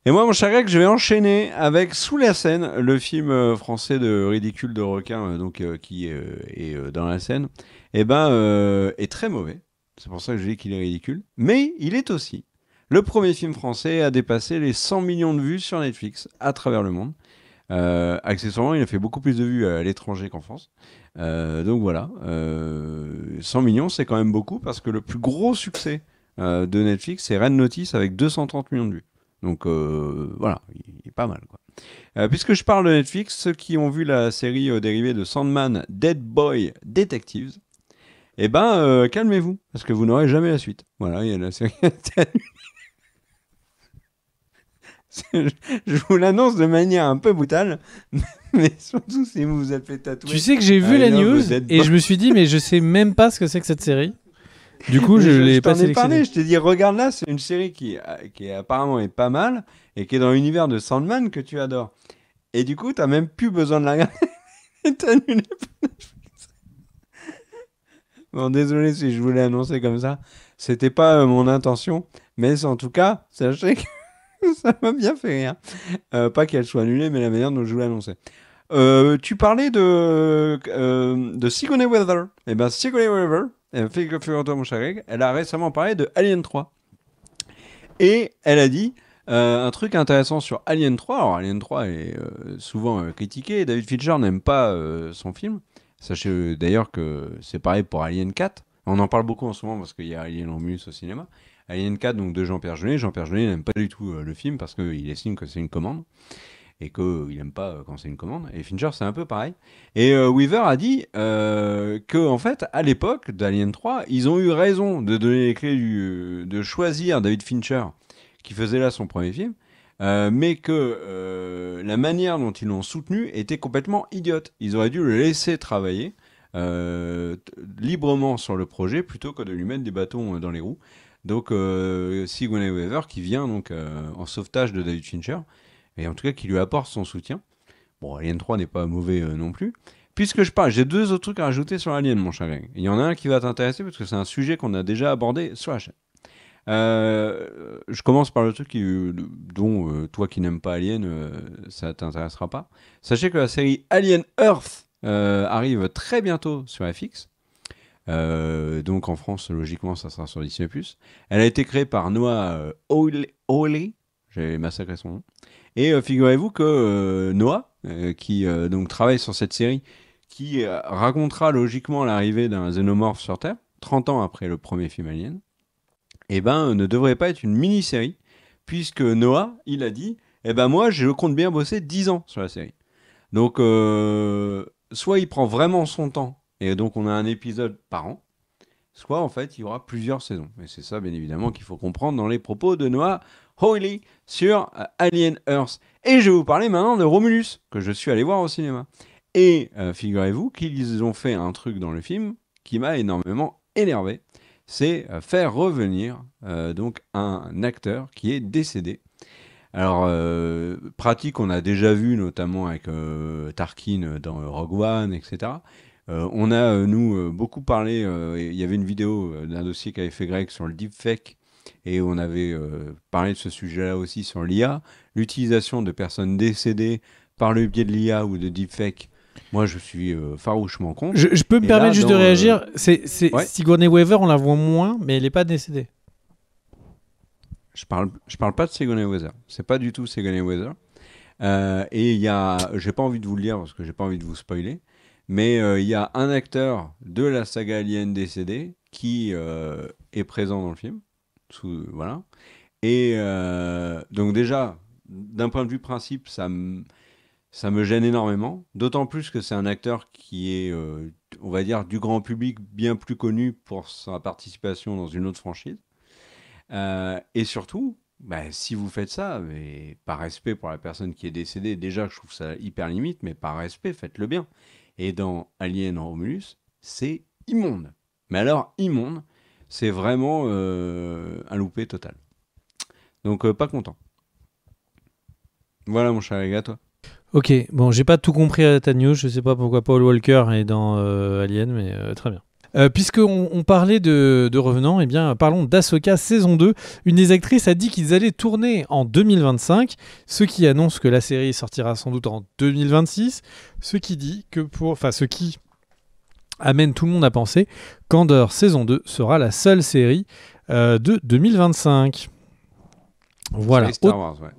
Et moi, mon cher Greg, je vais enchaîner avec Sous la Seine, le film français de ridicule de requin, qui est dans la Seine, est très mauvais. C'est pour ça que je dis qu'il est ridicule. Mais il est aussi le premier film français à dépasser les 100 millions de vues sur Netflix à travers le monde. Accessoirement, il a fait beaucoup plus de vues à l'étranger qu'en France. Donc voilà, 100 millions, c'est quand même beaucoup, parce que le plus gros succès de Netflix, c'est Red Notice avec 230 millions de vues. Donc voilà, il est pas mal, quoi. Puisque je parle de Netflix, ceux qui ont vu la série dérivée de Sandman, Dead Boy Detectives, calmez-vous, parce que vous n'aurez jamais la suite. Voilà, il y a la série. Je vous l'annonce de manière un peu brutale, mais surtout si vous vous êtes fait tatouer. Tu sais que j'ai vu la news et je me suis dit, mais je sais même pas ce que c'est que cette série. Du coup, je l'ai pas sélectionné. Parlé, je t'ai dit, regarde là, c'est une série qui apparemment est pas mal et qui est dans l'univers de Sandman que tu adores. Et du coup, t'as même plus besoin de la regarder. T'as annulé. Bon, désolé si je voulais annoncer comme ça. C'était pas mon intention, mais en tout cas, sachez que Ça m'a bien fait rire. Pas qu'elle soit annulée, mais la manière dont je vous l'annonçais. Tu parlais de Sigourney Weaver. Eh ben, Sigourney Weaver, figure-toi mon cher Greg, elle a récemment parlé de Alien 3. Et elle a dit un truc intéressant sur Alien 3. Alors, Alien 3 est souvent critiqué. David Fincher n'aime pas son film. Sachez d'ailleurs que c'est pareil pour Alien 4. On en parle beaucoup en ce moment parce qu'il y a Alien Romulus au cinéma. Alien 4, donc de Jean-Pierre Jeunet. Jean-Pierre Jeunet n'aime pas du tout le film parce qu'il estime que c'est une commande et qu'il n'aime pas quand c'est une commande. Et Fincher, c'est un peu pareil. Et Weaver a dit que, en fait, à l'époque d'Alien 3, ils ont eu raison de donner les clés de choisir David Fincher, qui faisait là son premier film, mais que la manière dont ils l'ont soutenu était complètement idiote. Ils auraient dû le laisser travailler librement sur le projet plutôt que de lui mettre des bâtons dans les roues. Donc Sigourney Weaver qui vient donc en sauvetage de David Fincher et en tout cas qui lui apporte son soutien. Bon, Alien 3 n'est pas mauvais non plus. Puisque je parle, j'ai deux autres trucs à rajouter sur Alien, mon cher Greg. Il y en a un qui va t'intéresser parce que c'est un sujet qu'on a déjà abordé sur la chaîne. Je commence par le truc dont toi qui n'aimes pas Alien, ça t'intéressera pas. Sachez que la série Alien Earth arrive très bientôt sur FX. Donc en France, logiquement, ça sera sur Disney+. Elle a été créée par Noah Hawley, j'ai massacré son nom. Et figurez-vous que Noah, qui donc travaille sur cette série, qui racontera logiquement l'arrivée d'un xénomorphe sur Terre, 30 ans après le premier film Alien, eh ben, ne devrait pas être une mini-série, puisque Noah, il a dit, eh ben moi, je compte bien bosser 10 ans sur la série. Donc, soit il prend vraiment son temps, et donc on a un épisode par an, soit en fait, il y aura plusieurs saisons. Et c'est ça, bien évidemment, qu'il faut comprendre dans les propos de Noah Hawley sur Alien Earth. Et je vais vous parler maintenant de Romulus, que je suis allé voir au cinéma. Et figurez-vous qu'ils ont fait un truc dans le film qui m'a énormément énervé. C'est faire revenir donc un acteur qui est décédé. Alors, pratique, on a déjà vu notamment avec Tarkin dans Rogue One, etc. On a, nous, beaucoup parlé, il y avait une vidéo d'un dossier qu'avait fait Greg sur le deepfake, et on avait parlé de ce sujet-là aussi sur l'IA, l'utilisation de personnes décédées par le biais de l'IA ou de deepfake. Moi, je suis farouchement contre. Je peux me permettre juste de réagir. Ouais. Sigourney Weaver, on la voit moins, mais elle n'est pas décédée. Je parle pas de Sigourney Weaver. C'est pas du tout Sigourney Weaver. Et il y a, j'ai pas envie de vous le dire parce que j'ai pas envie de vous spoiler, mais il y a un acteur de la saga Alien décédé qui est présent dans le film. Voilà. Et donc déjà, d'un point de vue principe, ça me gêne énormément. D'autant plus que c'est un acteur qui est, on va dire, du grand public bien plus connu pour sa participation dans une autre franchise. Et surtout, si vous faites ça, mais par respect pour la personne qui est décédée, déjà je trouve ça hyper limite, mais par respect, faites-le bien. Et dans Alien Romulus, c'est immonde. Mais alors, immonde, c'est vraiment un loupé total. Donc, pas content. Voilà, mon cher Léga, toi. Ok, bon, j'ai pas tout compris à ta news, je sais pas pourquoi Paul Walker est dans Alien, mais très bien. Puisqu'on parlait de Revenants, eh bien, parlons d'Ahsoka saison 2. Une des actrices a dit qu'ils allaient tourner en 2025, ce qui annonce que la série sortira sans doute en 2026, ce qui amène tout le monde à penser qu'Andor saison 2 sera la seule série de 2025. Voilà. Star Wars, ouais.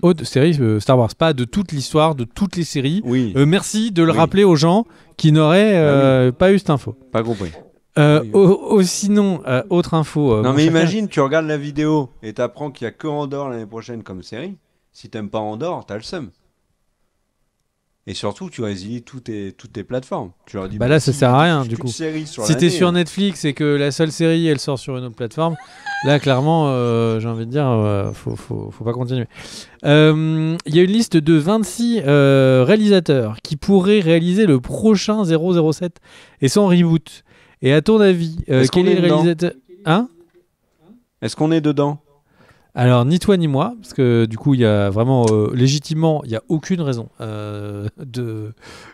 Autre série Star Wars, pas de toute l'histoire, de toutes les séries. Oui. Merci de le rappeler aux gens qui n'auraient pas eu cette info. Pas compris. Sinon, autre info. Non mais imagine, tu regardes la vidéo et t'apprends qu'il n'y a que Andor l'année prochaine comme série. Si t'aimes pas Andor, t'as le seum. Et surtout, tu résilies toutes tes plateformes. Tu leur dis, là, ça sert à rien, du coup. Si t'es sur l'année, Netflix et que la seule série, elle sort sur une autre plateforme, là, clairement, j'ai envie de dire, faut pas continuer. Il y a une liste de 26 réalisateurs qui pourraient réaliser le prochain 007 et son reboot. Et à ton avis, quel est le réalisateur... Hein ? Est-ce qu'on est dedans ? Alors, ni toi ni moi, parce que du coup, il y a vraiment, légitimement, il n'y a aucune raison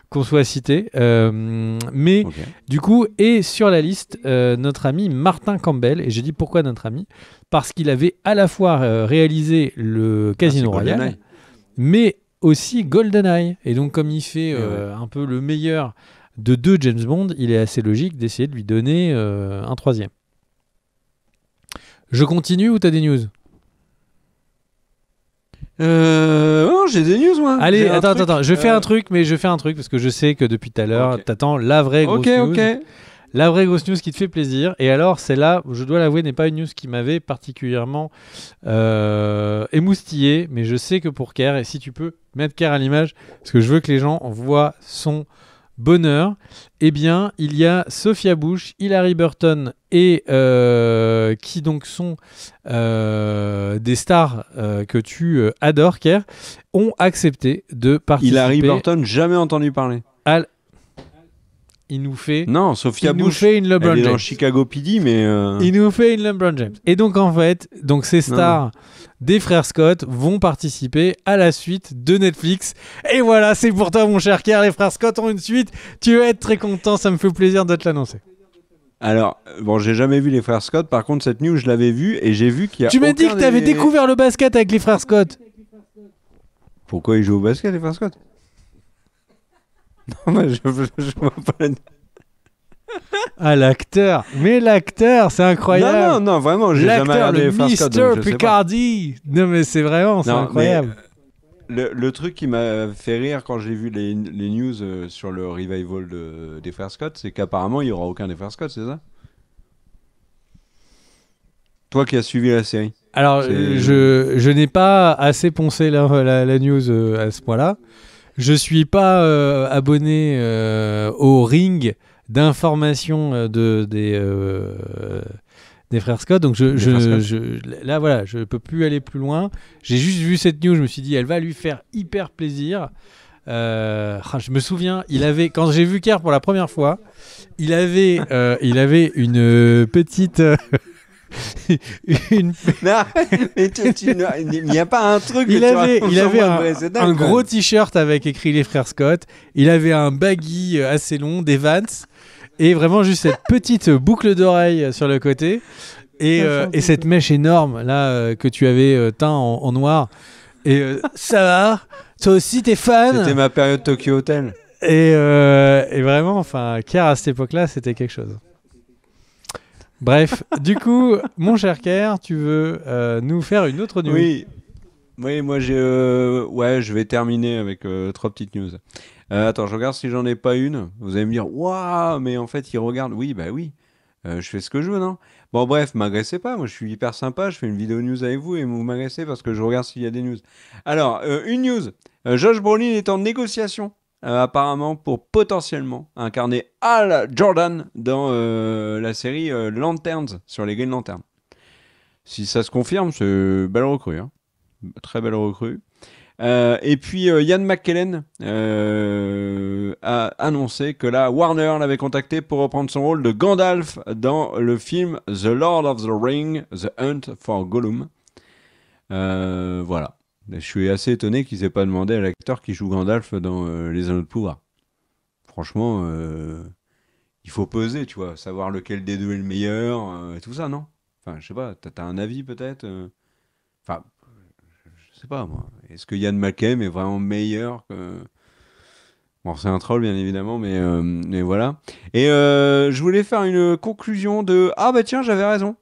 qu'on soit cité. Mais du coup, est sur la liste notre ami Martin Campbell. Et j'ai dit pourquoi notre ami ? Parce qu'il avait à la fois réalisé le Casino Royale, mais aussi GoldenEye. Et donc, comme il fait un peu le meilleur de 2 James Bond, il est assez logique d'essayer de lui donner un 3e. Je continue ou t'as des news ? Non, j'ai des news, moi. Allez, attends. Je fais un truc parce que je sais que depuis tout à l'heure, t'attends la vraie grosse news. La vraie grosse news qui te fait plaisir. Et alors, celle-là, je dois l'avouer, n'est pas une news qui m'avait particulièrement émoustillé, mais je sais que pour Kerr, et si tu peux mettre Kerr à l'image, parce que je veux que les gens voient son bonheur, eh bien, il y a Sophia Bush, Hilary Burton et qui donc sont des stars que tu adores, Kerr, ont accepté de participer. Hilary Burton, jamais entendu parler. Il nous fait. Non, Sophia Bush. Nous fait une LeBron elle est James. dans Chicago PD, mais. Il nous fait une LeBron James. Et donc en fait, ces stars des frères Scott vont participer à la suite de Netflix. Et voilà, c'est pour toi, mon cher Kerr. Les frères Scott ont une suite. Tu vas être très content. Ça me fait plaisir de te l'annoncer. Alors, bon, j'ai jamais vu les frères Scott. Par contre, cette news, je l'avais vue et j'ai vu qu'il y a. Tu m'as dit que tu avais découvert le basket avec les frères Scott. Pourquoi ils jouent au basket, les frères Scott ? Non, mais je vois pas la... Ah, l'acteur. Mais l'acteur, c'est incroyable. Non, vraiment, j'ai jamais regardé les frères Scott. L'acteur, Mr. Picardy. Non, mais c'est vraiment, c'est incroyable. Le truc qui m'a fait rire quand j'ai vu les news sur le revival des frères Scott, c'est qu'apparemment, il n'y aura aucun des frères Scott, c'est ça ? Toi qui as suivi la série. Alors, je n'ai pas assez poncé la news à ce point-là. Je suis pas abonné au ring d'information des frères Scott, donc là voilà, je peux plus aller plus loin. J'ai juste vu cette news, je me suis dit elle va lui faire hyper plaisir. Je me souviens, quand j'ai vu Kerr pour la première fois, il avait une petite Non, mais il n'y a pas un truc. Il avait un gros t-shirt avec écrit les frères Scott. Il avait un baggy assez long, des Vans, et vraiment juste cette petite boucle d'oreille sur le côté, et cette mèche énorme là que tu avais teint en noir. Et ça va, toi aussi t'es fan. C'était ma période Tokyo Hotel. Et vraiment, enfin, Kerr à cette époque-là, c'était quelque chose. Bref, du coup, mon cher Kerr, tu veux nous faire une autre news ? Oui, moi je vais terminer avec 3 petites news. Attends, je regarde si j'en ai pas une. Vous allez me dire, waouh, mais en fait, il regarde. Oui, bah oui, je fais ce que je veux, non ? Bon, bref, m'agressez pas. Moi, je suis hyper sympa. Je fais une vidéo news avec vous et vous m'agressez parce que je regarde s'il y a des news. Alors, une news. Josh Brolin est en négociation. Apparemment pour potentiellement incarner Hal Jordan dans la série Lanterns sur les Green Lanterns. Si ça se confirme, c'est belle recrue, hein. Très belle recrue. Et puis Ian McKellen a annoncé que là Warner l'avait contacté pour reprendre son rôle de Gandalf dans le film The Lord of the Ring, The Hunt for Gollum. Voilà. Je suis assez étonné qu'ils aient pas demandé à l'acteur qui joue Gandalf dans Les Anneaux de Pouvoir. Franchement, il faut peser, tu vois, savoir lequel des deux est le meilleur, et tout ça, non ? Enfin, je sais pas, t'as un avis peut-être ? Enfin, je sais pas, moi. Est-ce que Ian McKellen est vraiment meilleur que... Bon, c'est un troll, bien évidemment, mais voilà. Et je voulais faire une conclusion de... Ah bah tiens, j'avais raison.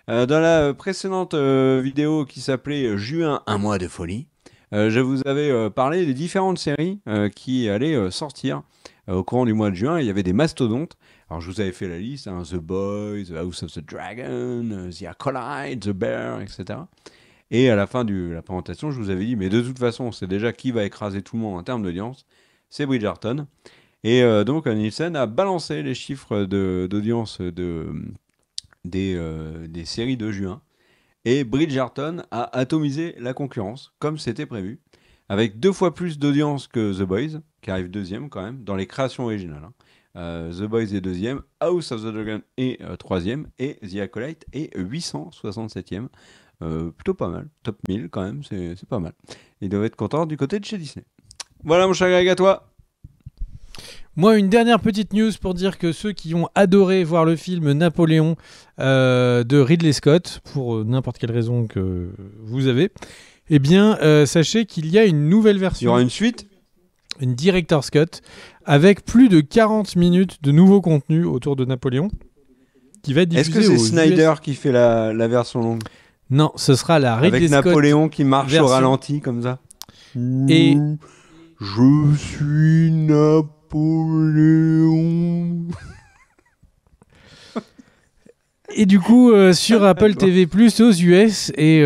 Dans la précédente vidéo qui s'appelait Juin, un mois de folie, je vous avais parlé des différentes séries qui allaient sortir au courant du mois de juin. Il y avait des mastodontes. Alors je vous avais fait la liste, hein, The Boys, The House of the Dragon, The Acolyte, The Bear, etc. Et à la fin de la présentation, je vous avais dit, mais de toute façon, c'est déjà qui va écraser tout le monde en termes d'audience, c'est Bridgerton. Et donc Nielsen a balancé les chiffres d'audience des séries de juin, et Bridgerton a atomisé la concurrence comme c'était prévu, avec 2 fois plus d'audience que The Boys, qui arrive 2e quand même dans les créations originales, hein. The Boys est 2e, House of the Dragon est 3e, et The Acolyte est 867e. Plutôt pas mal. Top 1000 quand même, c'est pas mal. Ils doivent être contents du côté de chez Disney. Voilà mon cher Greg, à toi. Moi, une dernière petite news pour dire que ceux qui ont adoré voir le film Napoléon de Ridley Scott, pour n'importe quelle raison que vous avez, eh bien, sachez qu'il y a une nouvelle version. Il y aura une suite ? Une Director's Cut, avec plus de 40 minutes de nouveau contenu autour de Napoléon, qui va être diffusé. Est-ce que c'est Snyder qui fait la version longue ? Non, ce sera la Ridley Avec Scott Napoléon qui marche version. au ralenti comme ça. Et je suis Napoléon. Et du coup, sur Apple TV+, aux US, et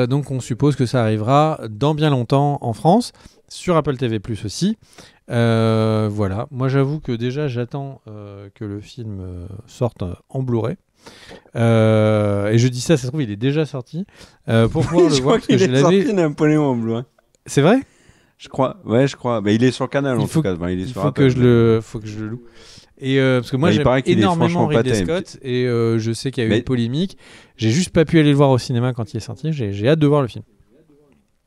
donc on suppose que ça arrivera dans bien longtemps en France, sur Apple TV+, aussi. Voilà, moi j'avoue que déjà j'attends que le film sorte en Blu-ray. Et je dis ça se trouve il est déjà sorti, pour pouvoir le voir. Je crois qu'il est sorti Napoléon en Blu-ray. C'est vrai ? Je crois, ouais, je crois. Bah, il est sur Canal en tout cas. Enfin, il faut que je le loue. Et parce que moi j'aime énormément Ridley Scott et je sais qu'il y a eu une polémique. J'ai juste pas pu aller le voir au cinéma quand il est sorti. J'ai hâte de voir le film.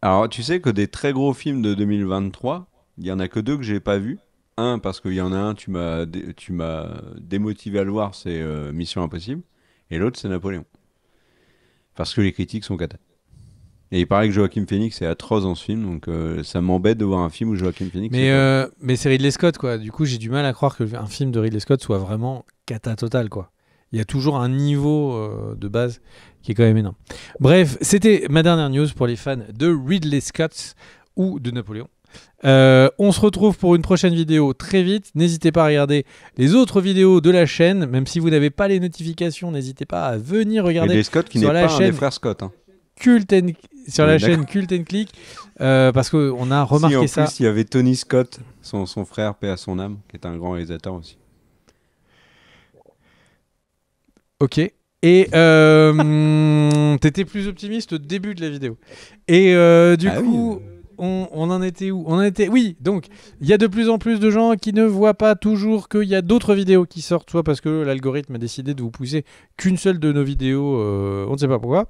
Alors tu sais que des très gros films de 2023, il y en a que 2 que j'ai pas vus. Un parce qu'il y en a un tu m'as démotivé à le voir, c'est Mission Impossible, et l'autre c'est Napoléon. Parce que les critiques sont cata. Et il paraît que Joaquin Phoenix est atroce dans ce film, donc ça m'embête de voir un film où Joaquin Phoenix. Mais c'est Ridley Scott, quoi. Du coup, j'ai du mal à croire qu'un film de Ridley Scott soit vraiment cata total, quoi. Il y a toujours un niveau de base qui est quand même énorme. Bref, c'était ma dernière news pour les fans de Ridley Scott ou de Napoléon. On se retrouve pour une prochaine vidéo très vite. N'hésitez pas à regarder les autres vidéos de la chaîne, même si vous n'avez pas les notifications, n'hésitez pas à venir regarder. Ridley Scott qui n'est pas un des frères Scott. Hein. Sur la chaîne Cult & Click, parce qu'on a remarqué ça. En plus, il y avait Tony Scott, son frère, paix à son âme, qui est un grand réalisateur aussi. Ok. Et t'étais plus optimiste au début de la vidéo. Et du coup, oui. On en était où ? Oui, donc il y a de plus en plus de gens qui ne voient pas toujours qu'il y a d'autres vidéos qui sortent, soit parce que l'algorithme a décidé de vous pousser qu'une seule de nos vidéos, on ne sait pas pourquoi.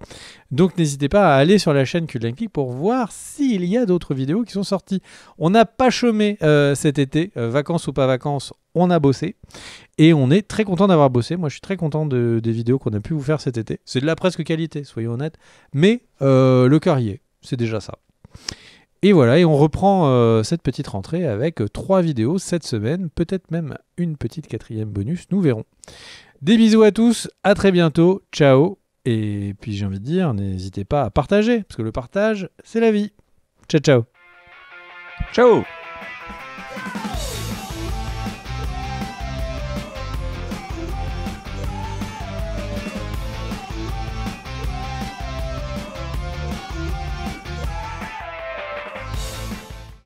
Donc n'hésitez pas à aller sur la chaîne Cult & Click pour voir s'il y a d'autres vidéos qui sont sorties. On n'a pas chômé cet été, vacances ou pas vacances, on a bossé. Et on est très content d'avoir bossé. Moi, je suis très content des vidéos qu'on a pu vous faire cet été. C'est de la presque qualité, soyons honnêtes. Mais le cœur y est. C'est déjà ça. Et voilà, et on reprend cette petite rentrée avec 3 vidéos cette semaine. Peut-être même une petite 4e bonus. Nous verrons. Des bisous à tous. À très bientôt. Ciao. Et puis, j'ai envie de dire, n'hésitez pas à partager. Parce que le partage, c'est la vie. Ciao, ciao. Ciao.